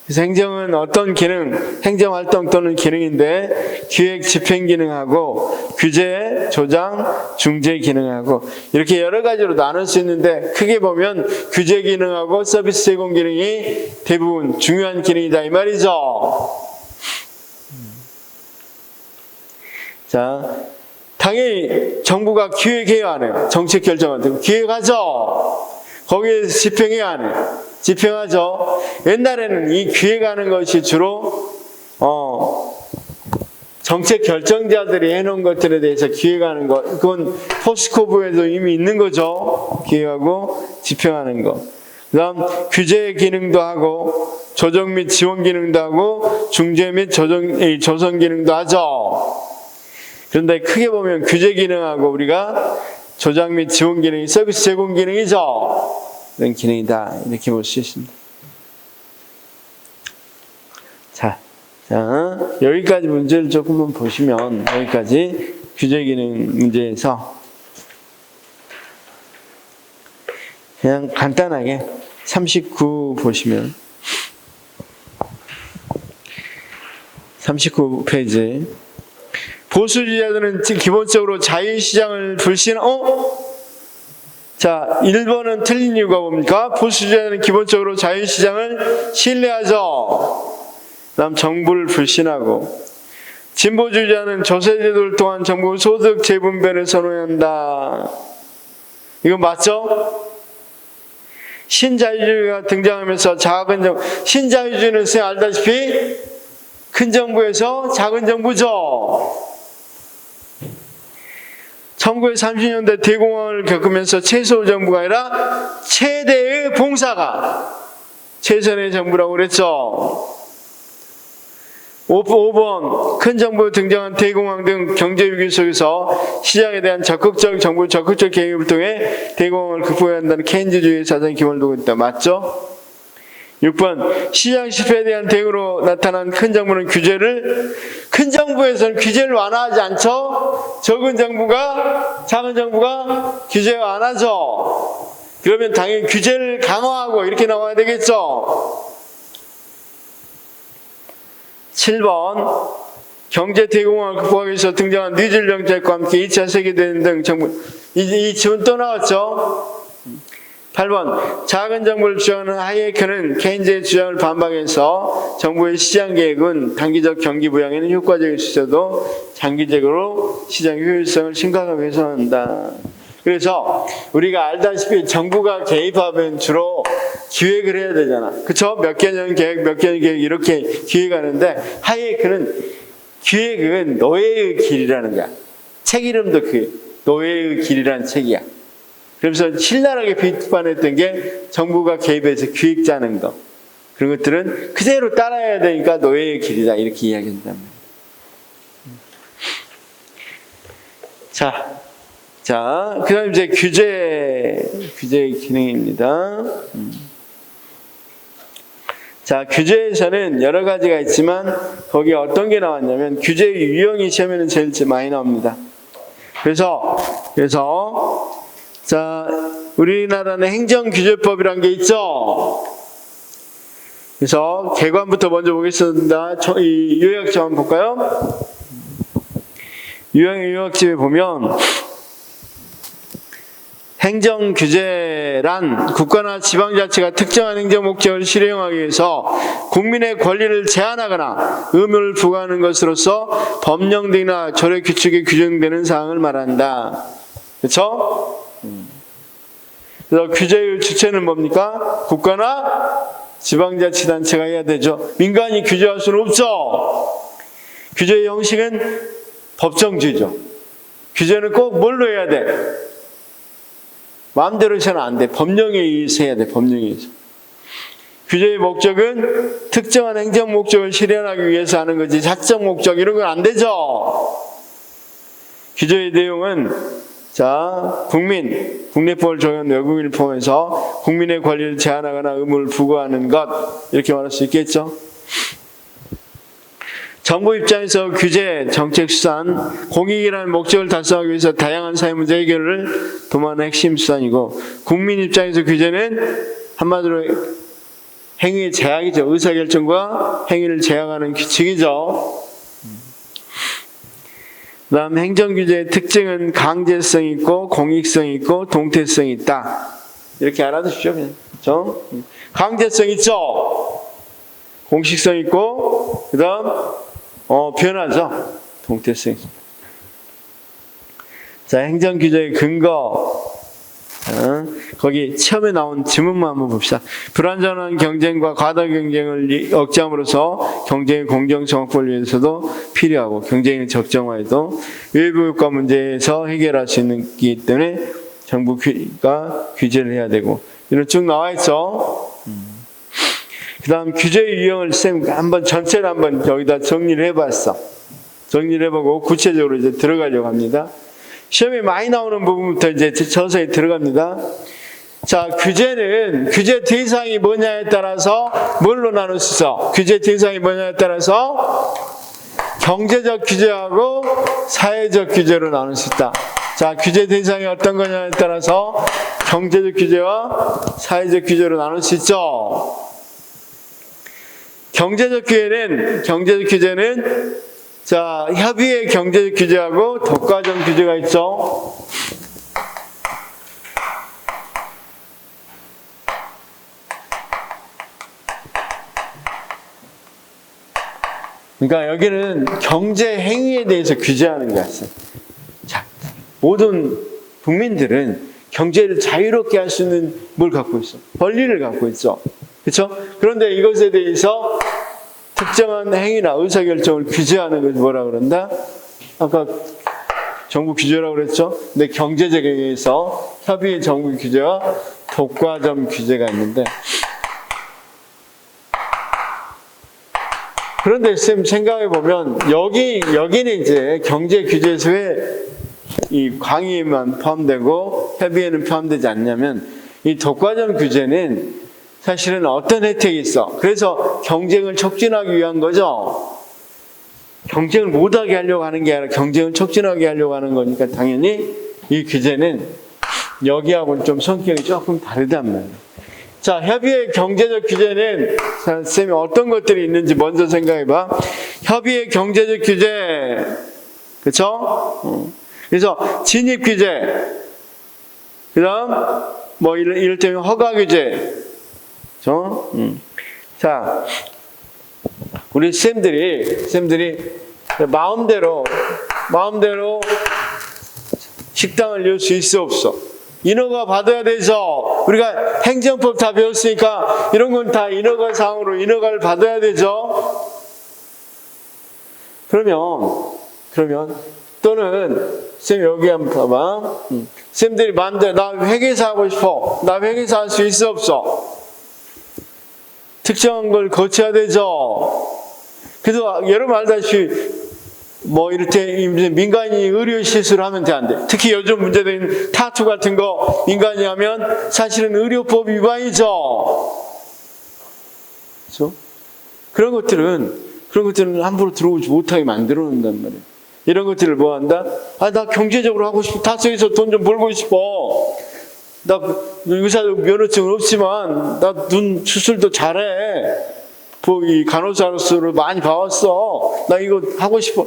A: 그래서 행정은 어떤 기능, 행정활동 또는 기능인데 기획, 집행 기능하고 규제, 조장, 중재 기능하고 이렇게 여러 가지로 나눌 수 있는데 크게 보면 규제 기능하고 서비스 제공 기능이 대부분 중요한 기능이다 이 말이죠. 자, 당연히 정부가 기획해야 하네요. 정책 결정할 때 기획하죠. 거기에 집행해야 하네요. 집행하죠. 옛날에는 이 기획하는 것이 주로 정책 결정자들이 해놓은 것들에 대해서 기획하는 것, 그건 포스코브에도 이미 있는 거죠. 기획하고 집행하는 것. 그 다음 규제 기능도 하고 조정 및 지원 기능도 하고 중재 및 조성 기능도 하죠. 그런데 크게 보면 규제 기능하고 우리가 조작 및 지원 기능이 서비스 제공 기능이죠. 이런 기능이다. 이렇게 볼 수 있습니다. 자, 여기까지 문제를 조금만 보시면, 여기까지 규제 기능 문제에서 그냥 간단하게 39 보시면 39페이지 보수주의자들은 기본적으로 자유시장을 자, 1번은 틀린 이유가 뭡니까? 보수주의자는 기본적으로 자유시장을 신뢰하죠. 그 다음 정부를 불신하고, 진보주의자는 조세제도를 통한 정부 소득 재분배를 선호한다. 이거 맞죠? 신자유주의가 등장하면서 작은 정부, 신자유주의는 선생님 알다시피 큰 정부에서 작은 정부죠. 1930년대 대공황을 겪으면서 최소 정부가 아니라 최대의 봉사가 최선의 정부라고 그랬죠. 5번 큰 정부 등장한 대공황 등 경제위기 속에서 시장에 대한 정부 적극적 개입을 통해 대공황을 극복해야 한다는 케인즈주의의 사상의 기본을 두고 있다. 맞죠? 6번 시장 실패에 대한 대응으로 나타난 큰 정부는 큰 정부에서는 규제를 완화하지 않죠. 작은 정부가 규제 완화하죠. 그러면 당연히 규제를 강화하고 이렇게 나와야 되겠죠. 7번 경제 대공황을 극복하기 위해서 등장한 뉴딜 정책과 함께 2차 세계대전 등 정부 이 지원 또 나왔죠. 8번 작은 정부를 주장하는 하이에크는 케인즈의 주장을 반박해서 정부의 시장 계획은 단기적 경기 부양에는 효과적일 수 있어도 장기적으로 시장 효율성을 심각하게 훼손한다. 그래서 우리가 알다시피 정부가 개입하면 주로 기획을 해야 되잖아. 그쵸? 몇 개년 계획 이렇게 기획하는데 하이에크는 기획은 노예의 길이라는 거야. 책 이름도 노예의 길이라는 책이야. 그래서 신랄하게 비판했던 게 정부가 개입해서 기획 짜는 거. 그런 것들은 그대로 따라야 되니까 노예의 길이다. 이렇게 이야기한단 말이에요. 자, 그 다음 이제 규제의 기능입니다. 자, 규제에서는 여러 가지가 있지만 거기에 어떤 게 나왔냐면 규제의 유형이 시험에는 제일 많이 나옵니다. 그래서 자, 우리나라는 행정규제법이라는 게 있죠. 그래서 개관부터 먼저 보겠습니다. 이 요약집 한번 볼까요? 요약집에 보면 행정 규제란 국가나 지방자치가 특정한 행정 목적을 실행하기 위해서 국민의 권리를 제한하거나 의무를 부과하는 것으로서 법령 등이나 조례 규칙에 규정되는 사항을 말한다. 그렇죠? 그래서 규제의 주체는 뭡니까? 국가나 지방자치단체가 해야 되죠. 민간이 규제할 수는 없죠. 규제의 형식은 법정주의죠. 규제는 꼭 뭘로 해야 돼? 마음대로 해서는 안 돼. 법령에 의해서 해야 돼. 법령에 의해서. 규제의 목적은 특정한 행정 목적을 실현하기 위해서 하는 거지 자적 목적 이런 건 안 되죠. 규제의 내용은 국내법을 적용한 외국인을 포함해서 국민의 권리를 제한하거나 의무를 부과하는 것 이렇게 말할 수 있겠죠. 정부 입장에서 규제, 정책 수단, 공익이라는 목적을 달성하기 위해서 다양한 사회 문제 해결을 도모하는 핵심 수단이고 국민 입장에서 규제는 한마디로 행위의 제약이죠. 의사결정과 행위를 제약하는 규칙이죠. 그 다음 행정규제의 특징은 강제성이 있고 공익성이 있고 동태성이 있다. 이렇게 알아두십시오. 그냥. 그렇죠? 강제성 있죠. 공식성 있고 그 다음 변하죠. 동태성 있죠. 자, 행정규제의 근거 거기 처음에 나온 지문만 한번 봅시다. 불완전한 경쟁과 과다 경쟁을 억제함으로써 경쟁의 공정성 확보를 위해서도 필요하고 경쟁의 적정화에도 외부 효과 문제에서 해결할 수 있기 때문에 정부가 규제를 해야 되고 이런 쭉 나와 있죠. 그 다음 규제의 유형을 쌤 한번 전체를 한번 여기다 정리를 해봤어. 정리를 해보고 구체적으로 이제 들어가려고 합니다. 시험에 많이 나오는 부분부터 이제 서서히 들어갑니다. 자, 규제는 규제 대상이 뭐냐에 따라서 뭘로 나눌 수 있어? 규제 대상이 뭐냐에 따라서 경제적 규제하고 사회적 규제로 나눌 수 있다. 자, 규제 대상이 어떤 거냐에 따라서 경제적 규제와 사회적 규제로 나눌 수 있죠. 경제적 규제는 자, 협의의 경제적 규제하고 독과점 규제가 있죠. 그러니까 여기는 경제 행위에 대해서 규제하는 거야. 자, 모든 국민들은 경제를 자유롭게 할 수 있는 뭘 갖고 있어? 권리를 갖고 있어. 그렇죠? 그런데 이것에 대해서 특정한 행위나 의사결정을 규제하는 것을 뭐라 그런다? 아까 정부 규제라고 그랬죠? 근데 경제적 행위에서 협의의 정부 규제와 독과점 규제가 있는데 그런데 쌤 생각해 보면 여기는 이제 경제 규제에서 왜 이 강의에만 포함되고 협의에는 포함되지 않냐면 이 독과점 규제는 사실은 어떤 혜택이 있어? 그래서 경쟁을 촉진하기 위한 거죠. 경쟁을 못하게 하려고 하는 게 아니라 경쟁을 촉진하게 하려고 하는 거니까 당연히 이 규제는 여기하고는 좀 성격이 조금 다르단 말이에요. 자, 협의의 경제적 규제는 쌤이 어떤 것들이 있는지 먼저 생각해봐. 협의의 경제적 규제, 그렇죠? 그래서 진입 규제, 그다음 뭐 이를테면 허가 규제. 자, 우리 쌤들이 마음대로 식당을 열 수 있어 없어? 인허가 받아야 되죠. 우리가 행정법 다 배웠으니까 이런 건 다 인허가 사항으로 인허가를 받아야 되죠. 그러면 또는 쌤 여기 한번 봐봐. 쌤들이 마음대로 나 회계사 하고 싶어. 나 회계사 할 수 있어 없어? 특정한 걸 거쳐야 되죠. 그래서 여러분 알다시피 뭐 이렇게 민간이 의료 시술을 하면 돼 안 돼? 특히 요즘 문제된 타투 같은 거 민간이 하면 사실은 의료법 위반이죠. 그렇죠? 그런 것들은 함부로 들어오지 못하게 만들어 놓는단 말이에요. 이런 것들을 뭐 한다? 나 경제적으로 하고 싶어. 타투에서 돈 좀 벌고 싶어. 나 의사 면허증은 없지만 나 눈 수술도 잘해. 이 간호사로서 많이 봐왔어. 나 이거 하고 싶어.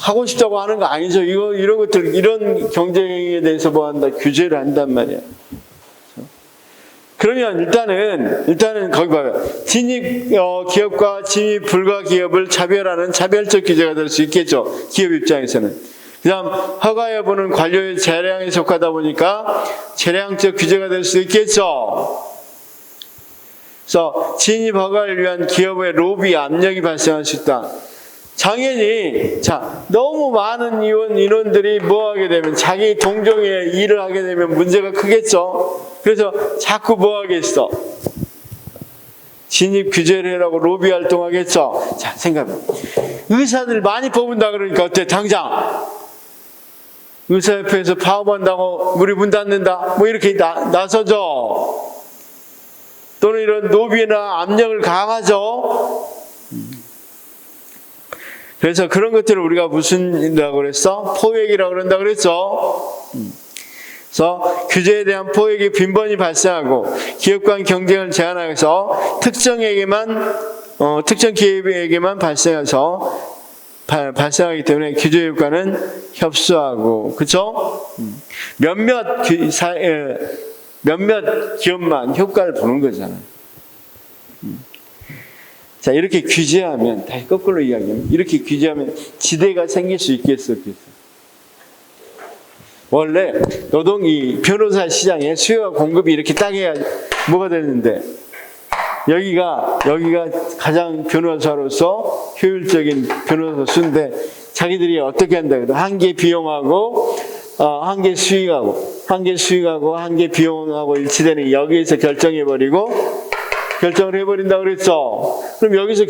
A: 하고 싶다고 하는 거 아니죠. 이런 것들, 이런 경쟁에 대해서 뭐 한다? 규제를 한단 말이야. 그러면 일단은 거기 봐요. 진입 기업과 진입 불가 기업을 차별하는 차별적 규제가 될 수 있겠죠. 기업 입장에서는. 그다음 허가 여부는 관료의 재량에 속하다 보니까 재량적 규제가 될 수 있겠죠. 그래서 진입 허가를 위한 기업의 로비 압력이 발생할 수 있다. 당연히 너무 많은 인원들이 뭐 하게 되면 자기 동종의 일을 하게 되면 문제가 크겠죠. 그래서 자꾸 뭐 하겠어? 진입 규제를 해라고 로비 활동하겠죠. 자, 생각해. 의사들 많이 뽑은다 그러니까 어때? 당장 의사협회에서 파업한다고 우리 문 닫는다 뭐 이렇게 나서죠. 또는 이런 로비나 압력을 강하죠. 그래서 그런 것들을 우리가 무슨 일이라고 그랬어? 포획이라고 그런다 그랬죠. 그래서 규제에 대한 포획이 빈번히 발생하고 기업 간 경쟁을 제한하여서 특정 기업에게만 발생하기 때문에 규제 효과는 협소하고, 그렇죠? 몇몇 기업만 효과를 보는 거잖아요. 자, 이렇게 규제하면, 다시 거꾸로 이야기하면, 이렇게 규제하면 지대가 생길 수 있겠어, 없겠어? 원래 노동이 변호사 시장에 수요와 공급이 이렇게 딱 해야 뭐가 되는데, 여기가 가장 변호사로서 효율적인 변호사 수인데, 자기들이 어떻게 한다 그래도 한계 비용하고, 한계 수익하고, 한계 비용하고 일치되는 여기에서 결정을 해버린다 그랬죠. 그럼 여기서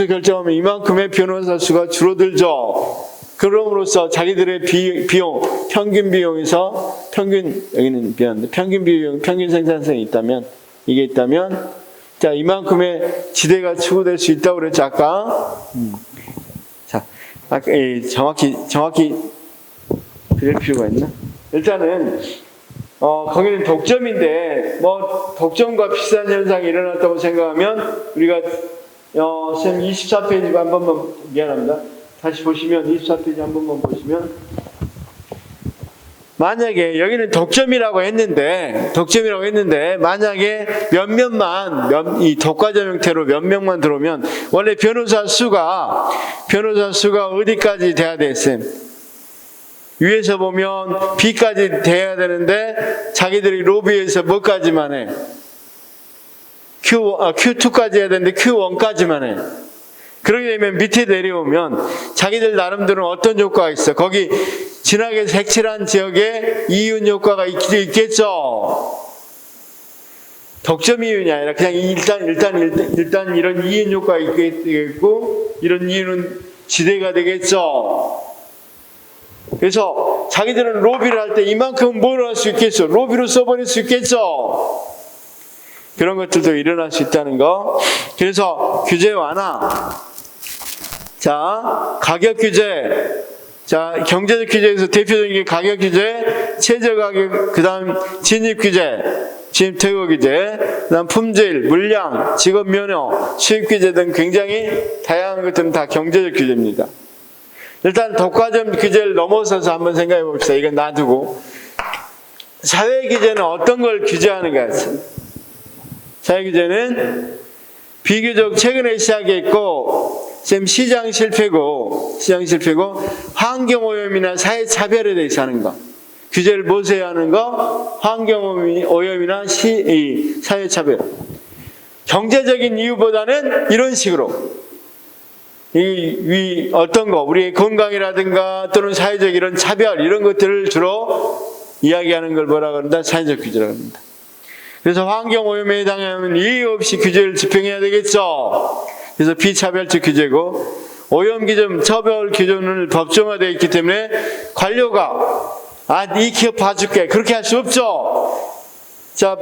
A: 결정하면 이만큼의 변호사 수가 줄어들죠. 그럼으로써 자기들의 평균 비용에서 평균 생산성이 있다면, 자, 이만큼의 지대가 추구될 수 있다고 그랬죠, 아까. 자, 정확히 그럴 필요가 있나? 일단은, 거기는 독점인데, 독점과 비슷한 현상이 일어났다고 생각하면, 우리가, 선생님 24페이지 한 번만, 미안합니다. 다시 보시면, 24페이지 한 번만 보시면, 만약에, 여기는 독점이라고 했는데, 만약에 이 독과점 형태로 몇 명만 들어오면, 원래 변호사 수가 어디까지 돼야 돼, 쌤? 위에서 보면 B까지 돼야 되는데 자기들이 로비에서 뭐까지만 해? Q2까지 해야 되는데 Q1까지만 해. 그러게 되면 밑에 내려오면 자기들 나름대로 어떤 효과가 있어? 거기 진하게 색칠한 지역에 이윤 효과가 있겠죠. 독점 이윤이 아니라 그냥 일단 이런 이윤 효과가 있겠고, 이런 이윤은 지대가 되겠죠. 그래서 자기들은 로비를 할 때 이만큼 뭘 할 수 있겠어? 로비로 써버릴 수 있겠죠? 그런 것들도 일어날 수 있다는 거. 그래서 규제 완화. 자, 가격 규제. 자, 경제적 규제에서 대표적인 게 가격 규제, 최저 가격, 그 다음 진입 규제, 진입 퇴거 규제, 그 다음 품질, 물량, 직업 면허, 수입 규제 등 굉장히 다양한 것들은 다 경제적 규제입니다. 일단 독과점 규제를 넘어서서 한번 생각해 봅시다. 이건 놔두고. 사회 규제는 어떤 걸 규제하는가? 사회 규제는 비교적 최근에 시작했고, 시장 실패고, 환경오염이나 사회차별에 대해서 하는 거. 규제를 무엇에 하는 거? 환경오염이나 사회차별. 경제적인 이유보다는 이런 식으로. 어떤 거, 우리의 건강이라든가 또는 사회적 이런 차별, 이런 것들을 주로 이야기하는 걸 뭐라고 합니다? 사회적 규제라고 합니다. 그래서 환경오염에 해당하면 이의 없이 규제를 집행해야 되겠죠. 그래서 비차별적 규제고, 오염기준, 처벌 기준을 법정화되어 있기 때문에 관료가 이 기업 봐줄게 그렇게 할 수 없죠. 자,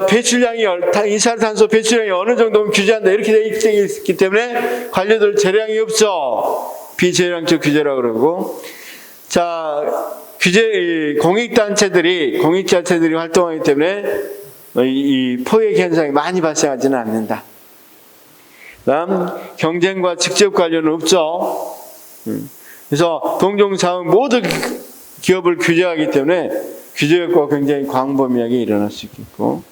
A: 이산화탄소 배출량이 어느 정도면 규제한다 이렇게 되어 있기 때문에 관료들 재량이 없죠. 비재량적 규제라고 그러고, 자, 공익단체들이 활동하기 때문에 이 포획 현상이 많이 발생하지는 않는다. 다음, 경쟁과 직접 관련은 없죠. 그래서 동종사업 모든 기업을 규제하기 때문에 규제 효과가 굉장히 광범위하게 일어날 수 있겠고,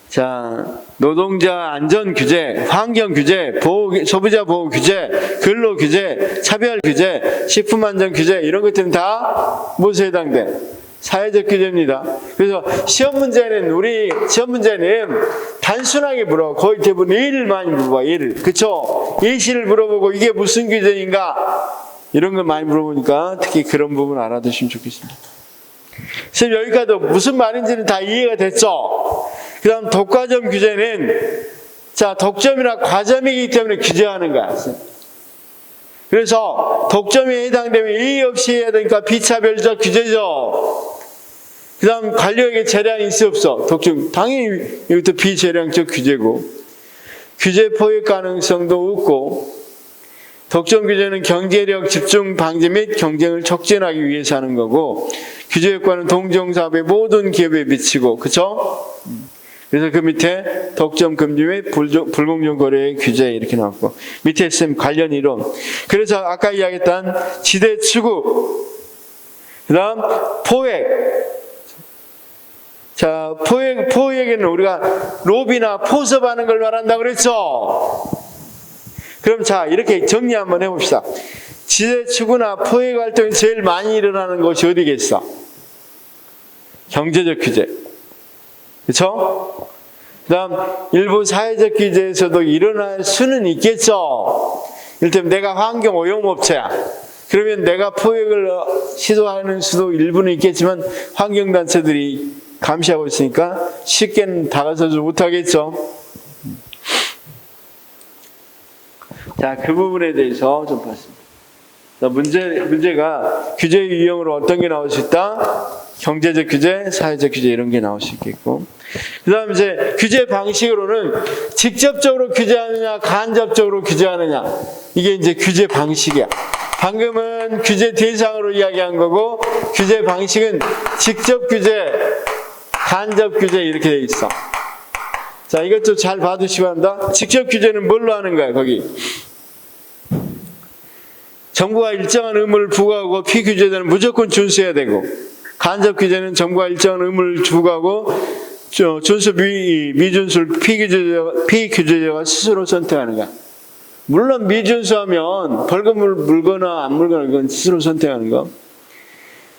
A: 자, 노동자 안전 규제, 환경 규제, 소비자 보호 규제, 근로 규제, 차별 규제, 식품 안전 규제, 이런 것들은 다 무엇에 해당돼? 사회적 규제입니다. 그래서 시험 문제는 단순하게 물어. 거의 대부분 예를 많이 물어봐. 예를. 그쵸? 예시를 물어보고 이게 무슨 규제인가? 이런 걸 많이 물어보니까 특히 그런 부분 알아두시면 좋겠습니다. 선생님, 여기까지 무슨 말인지는 다 이해가 됐죠? 그 다음 독과점 규제는, 자, 독점이나 과점이기 때문에 규제하는 거야. 그래서 독점에 해당되면 예의 없이 해야 되니까 비차별적 규제죠. 그 다음 관료에게 재량이 있어 없어? 독점. 당연히 이것도 비재량적 규제고, 규제 포획 가능성도 없고, 독점 규제는 경제력 집중 방지 및 경쟁을 촉진하기 위해서 하는 거고, 규제 효과는 동종사업의 모든 기업에 미치고, 그쵸? 그래서 그 밑에 독점 금지 및 불공정 거래의 규제 이렇게 나왔고, 밑에 쌤 관련 이론. 그래서 아까 이야기했던 지대 추구, 그 다음 포획. 자, 포획에는 우리가 로비나 포섭하는 걸 말한다고 그랬죠? 그럼 자, 이렇게 정리 한번 해봅시다. 지대 추구나 포획 활동이 제일 많이 일어나는 곳이 어디겠어? 경제적 규제. 그렇죠? 그 다음 일부 사회적 규제에서도 일어날 수는 있겠죠. 이를테면 내가 환경 오염업체야. 그러면 내가 포획을 시도하는 수도 일부는 있겠지만 환경단체들이 감시하고 있으니까 쉽게는 다가서지 못하겠죠. 자, 그 부분에 대해서 좀 봤습니다. 문제가 규제 유형으로 어떤 게 나올 수 있다? 경제적 규제, 사회적 규제 이런 게 나올 수 있겠고, 그 다음 이제 규제 방식으로는 직접적으로 규제하느냐 간접적으로 규제하느냐, 이게 이제 규제 방식이야. 방금은 규제 대상으로 이야기한 거고, 규제 방식은 직접 규제, 간접 규제 이렇게 돼 있어. 자, 이것 좀 잘 봐두시기 바랍니다. 직접 규제는 뭘로 하는 거야? 거기 정부가 일정한 의무를 부과하고 피규제자는 무조건 준수해야 되고, 간접 규제는 정부가 일정한 의무를 부과하고 준수 미준수를 피규제자가 스스로 선택하는 거야. 물론 미준수하면 벌금을 물거나 안 물거나 이건 스스로 선택하는 거.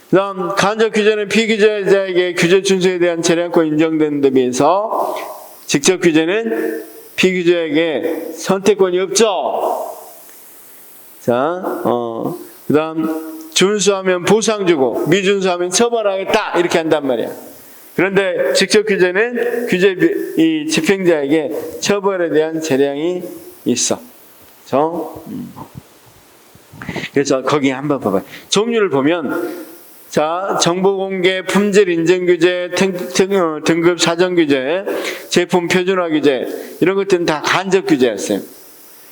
A: 그 다음 간접 규제는 피규제자에게 규제 준수에 대한 재량권 인정되는 데 비해서 직접 규제는 피규제자에게 선택권이 없죠. 자, 그 다음 준수하면 보상 주고 미준수하면 처벌하겠다 이렇게 한단 말이야. 그런데 직접 규제는 이 집행자에게 처벌에 대한 재량이 있어. 그래서 거기 한번 봐봐요. 종류를 보면, 자, 정보 공개, 품질 인증 규제, 등급 사정 규제, 제품 표준화 규제, 이런 것들은 다 간접 규제였어요.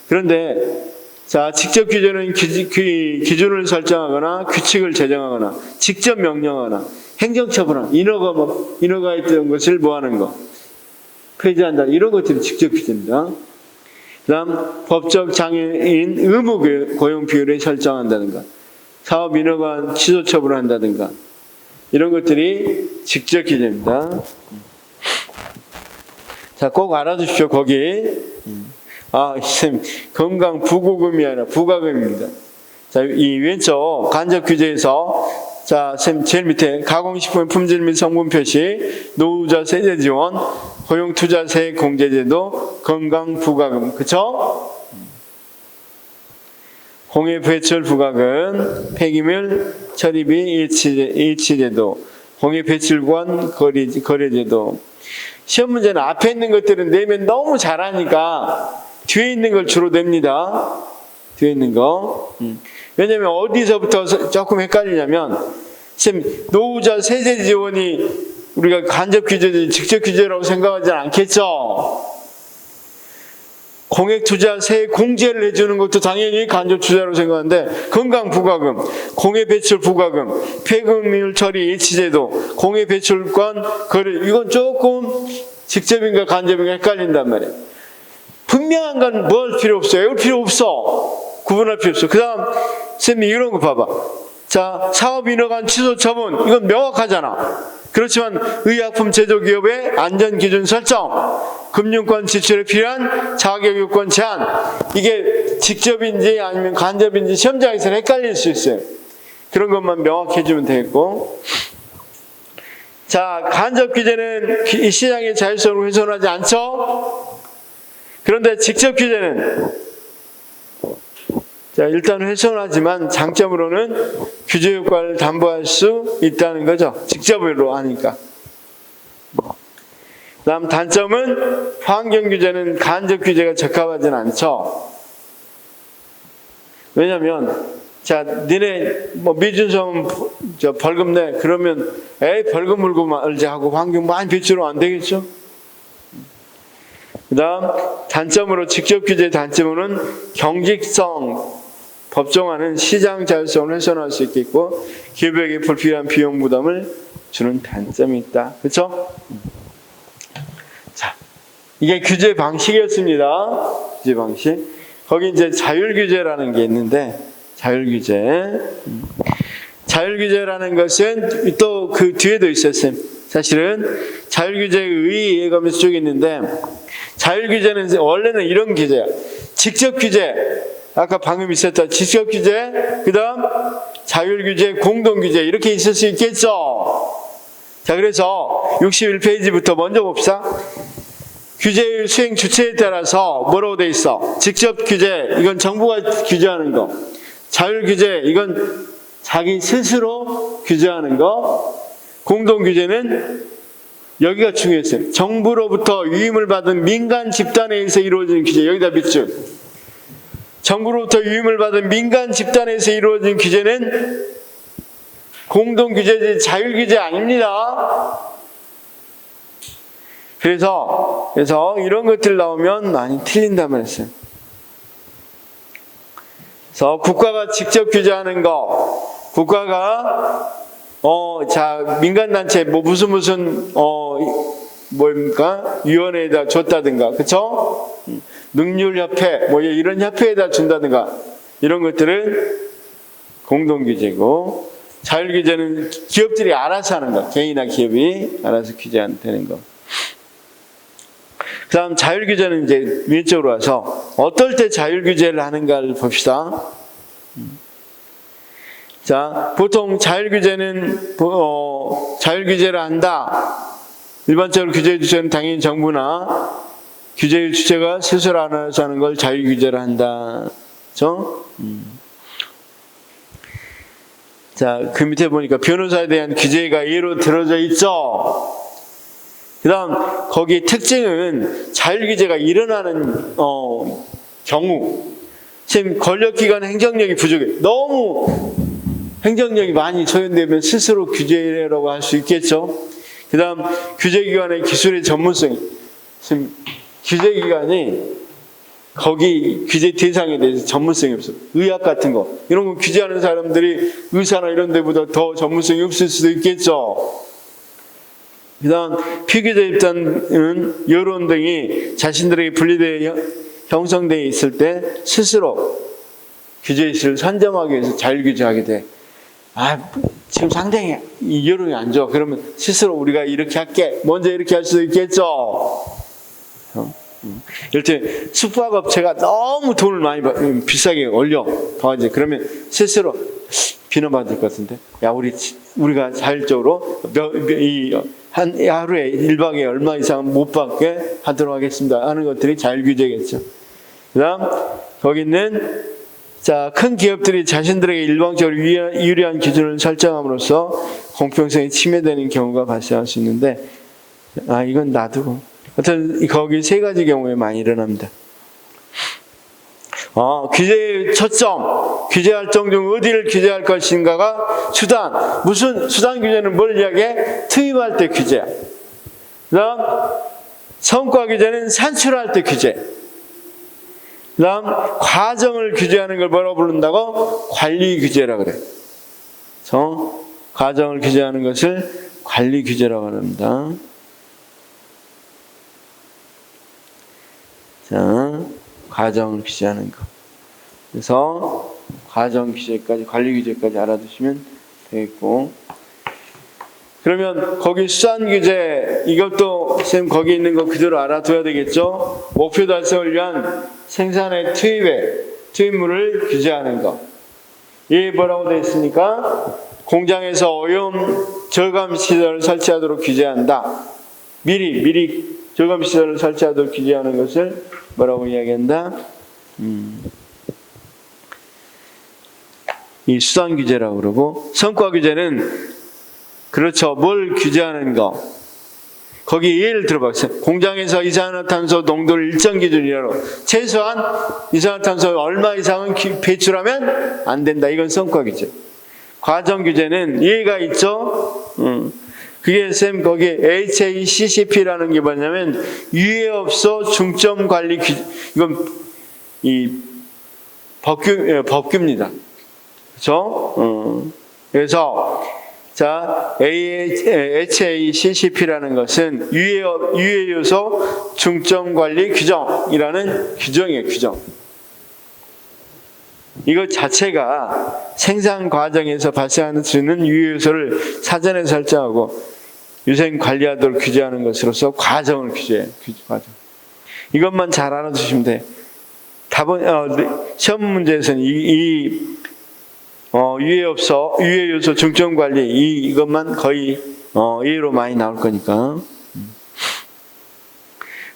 A: 그런데 자, 직접 규제는 기준을 설정하거나 규칙을 제정하거나 직접 명령하거나 행정처분하거나 인허가 했던 것을 뭐하는 거, 폐지한다, 이런 것들이 직접 규제입니다. 그 다음 법적 장애인 의무 고용 비율을 설정한다든가 사업 인허가 취소 처분을 한다든가 이런 것들이 직접 규제입니다. 자, 꼭 알아두십시오. 거기 쌤, 건강 부고금이 아니라 부가금입니다. 자, 이 왼쪽 간접 규제에서, 자, 쌤 제일 밑에 가공식품 품질 및 성분 표시, 노후자 세제 지원, 고용 투자 세액 공제제도, 건강 부가금, 그쵸? 공해 배출 부가금, 폐기물 처리비 일치제도, 공해 배출관 거래제도. 시험 문제는 앞에 있는 것들은 내면 너무 잘하니까 뒤에 있는 걸 주로 냅니다. 뒤에 있는 거. 왜냐면 어디서부터 조금 헷갈리냐면, 쌤, 노후자 세제 지원이 우리가 간접 규제지 직접 규제라고 생각하지 않겠죠? 공익 투자 세액 공제를 해주는 것도 당연히 간접 투자라고 생각하는데, 건강 부가금, 공해 배출 부가금, 폐기물 처리 일치제도, 공해 배출권 거래, 이건 조금 직접인가 간접인가 헷갈린단 말이에요. 분명한 건 뭘 필요 없어. 외울 필요 없어. 구분할 필요 없어. 그 다음, 쌤이 이런 거 봐봐. 자, 사업 인허가 취소 처분. 이건 명확하잖아. 그렇지만 의약품 제조기업의 안전기준 설정, 금융권 지출에 필요한 자격요건 제한, 이게 직접인지 아니면 간접인지 시험장에서 헷갈릴 수 있어요. 그런 것만 명확히 해주면 되겠고, 자, 간접 규제는 시장의 자율성을 훼손하지 않죠? 그런데 직접 규제는 자, 일단 훼손하지만 장점으로는 규제 효과를 담보할 수 있다는 거죠. 직접으로 하니까. 다음 단점은 환경 규제는 간접 규제가 적합하지는 않죠. 왜냐면 자, 니네 뭐 미준성 벌금 내 그러면 에이 벌금 물고 말자 하고 환경 많이 배치로 안 되겠죠. 그다음 단점으로 직접 규제 단점으로는 경직성 법정화는 시장 자율성을 훼손할 수 있겠고 기업에게 불필요한 비용 부담을 주는 단점이 있다. 그렇죠? 자, 이게 규제 방식이었습니다. 규제 방식. 거기 이제 자율 규제라는 게 있는데 자율 규제. 자율 규제라는 것은 또 그 뒤에도 있었어요. 사실은 자율 규제의 의 예감에서 쪽이 있는데 자율 규제는 원래는 이런 규제야. 직접 규제. 아까 방금 있었다. 직접 규제, 그 다음 자율 규제, 공동 규제 이렇게 있을 수 있겠죠. 자, 그래서 61페이지부터 먼저 봅시다. 규제의 수행 주체에 따라서 뭐라고 돼 있어? 직접 규제, 이건 정부가 규제하는 거. 자율 규제, 이건 자기 스스로 규제하는 거. 공동 규제는 여기가 중요했어요. 정부로부터 위임을 받은 민간 집단에 의해서 이루어지는 규제. 여기다 밑줄. 정부로부터 위임을 받은 민간 집단에서 이루어진 규제는 공동 규제지 자율 규제 아닙니다. 그래서 이런 것들 나오면 많이 틀린다고 했어요. 그래서 국가가 직접 규제하는 거, 국가가 자 민간단체 뭐 무슨 뭡니까 위원회에다 줬다든가, 그렇죠? 능률협회 뭐 이런 협회에다 준다든가 이런 것들은 공동규제고, 자율규제는 기업들이 알아서 하는 거, 개인이나 기업이 알아서 규제되는 거. 그 다음 자율규제는 이제 왼쪽으로 와서 어떨 때 자율규제를 하는가를 봅시다. 자, 보통 자율규제는 자율규제를 한다. 일반적으로 규제 주체는 당연히 정부나 규제의 주체가 스스로 알아서 하는 걸 자율규제를 한다. 그렇죠? 자, 그 밑에 보니까 변호사에 대한 규제가 예로 들어져 있죠. 그 다음 거기 특징은 자율규제가 일어나는 경우, 지금 권력기관 행정력이 부족해. 너무 행정력이 많이 소요되면 스스로 규제라고 할 수 있겠죠. 그 다음 규제기관의 기술의 전문성이, 지금 규제기관이 거기 규제 대상에 대해서 전문성이 없어. 의학 같은 거 이런 거 규제하는 사람들이 의사나 이런 데보다 더 전문성이 없을 수도 있겠죠. 그 다음 피규제 집단은 여론 등이 자신들에게 분리되어 형성되어 있을 때 스스로 규제의식을 선점하기 위해서 자율규제하게 돼. 지금 상당히 이 여론이 안 좋아. 그러면 스스로 우리가 이렇게 할게. 먼저 이렇게 할 수도 있겠죠. 이렇게 숙박업체가 너무 돈을 많이 비싸게 올려. 그러면 스스로 비난받을 것 같은데. 야, 우리가 자율적으로 한 하루에 1박에 얼마 이상 못 받게 하도록 하겠습니다 하는 것들이 자율규제겠죠. 그 다음 거기 있는 큰 기업들이 자신들에게 일방적으로 유리한 기준을 설정함으로써 공평성이 침해되는 경우가 발생할 수 있는데, 이건 놔두고 하여튼 거기 세 가지 경우에 많이 일어납니다. 규제의 초점, 규제 활동 중 어디를 규제할 것인가가 수단. 무슨 수단 규제는 뭘 이야기해? 투입할 때 규제야. 그다음 성과 규제는 산출할 때 규제. 그다음 과정을 규제하는 걸 뭐라고 부른다고? 관리 규제라 그래. 과정을 규제하는 것을 관리 규제라고 합니다. 자, 과정을 규제하는 거. 그래서 과정 규제까지, 관리 규제까지 알아두시면 되겠고. 그러면 거기 수단 규제, 이것도 쌤 거기 있는 거 그대로 알아둬야 되겠죠? 목표 달성을 위한 생산의 투입물을 규제하는 거. 이게 뭐라고 되어 있습니까? 공장에서 오염 절감 시설을 설치하도록 규제한다. 미리 절감 시설을 설치하도록 규제하는 것을 뭐라고 이야기한다? 이 수단 규제라고 그러고, 성과 규제는 그렇죠. 뭘 규제하는 거. 거기 예를 들어봤어요. 공장에서 이산화탄소 농도를 일정 기준이라로 최소한 이산화탄소 얼마 이상은 배출하면 안 된다. 이건 성과 규제. 과정 규제는 예가 있죠. 그게 쌤 거기 HACCP라는 게 뭐냐면 유해업소 중점 관리 규제. 이건 이 법규입니다. 그렇죠? 그래서 자, HACCP라는 것은 유해요소 중점관리 규정이라는 규정이에요, 규정. 이것 자체가 생산 과정에서 발생하는 수 있는 유해요소를 사전에 설정하고 위생 관리하도록 규제하는 것으로서 과정을 규제해요, 과정. 이것만 잘 알아두시면 돼요. 시험 문제에서는 유해요소 중점 관리 이것만 거의 예로 많이 나올 거니까.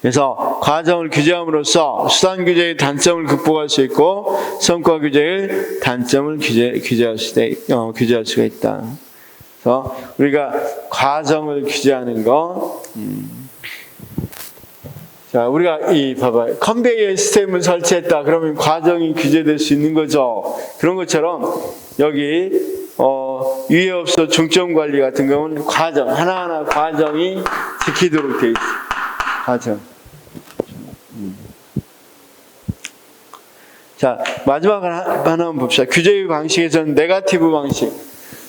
A: 그래서 과정을 규제함으로써 수단 규제의 단점을 극복할 수 있고 성과 규제의 단점을 규제할 수가 있다. 그래서 우리가 과정을 규제하는 거. 자, 우리가 봐봐요. 컨베이어 시스템을 설치했다. 그러면 과정이 규제될 수 있는 거죠. 그런 것처럼 여기 유해업소 중점 관리 같은 경우는 과정 하나하나 과정이 지키도록 돼 있어요. 과정. 자, 마지막 하나만 봅시다. 규제의 방식에서는 네거티브 방식.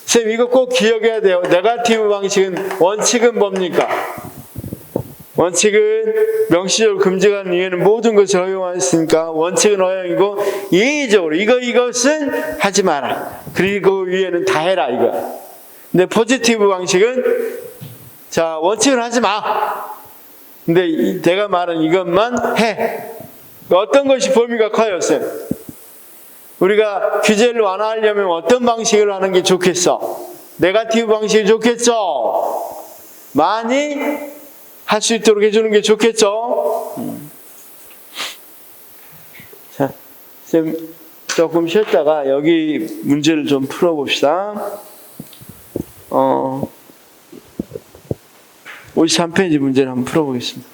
A: 쌤 이거 꼭 기억해야 돼요. 네거티브 방식은 원칙은 뭡니까? 원칙은 명시적으로 금지하는 이유는 모든 것을 허용하였으니까 원칙은 허용이고 예의적으로 이것은 하지 마라. 그리고 위에는 다 해라 이거야. 근데 포지티브 방식은 자 원칙은 하지 마. 근데 내가 말한 이것만 해. 어떤 것이 범위가 커요, 쌤? 우리가 규제를 완화하려면 어떤 방식을 하는 게 좋겠어? 네거티브 방식이 좋겠죠? 많이 할 수 있도록 해주는 게 좋겠죠? 자, 쌤 조금 쉬었다가 여기 문제를 좀 풀어봅시다. 53페이지 문제를 한번 풀어보겠습니다.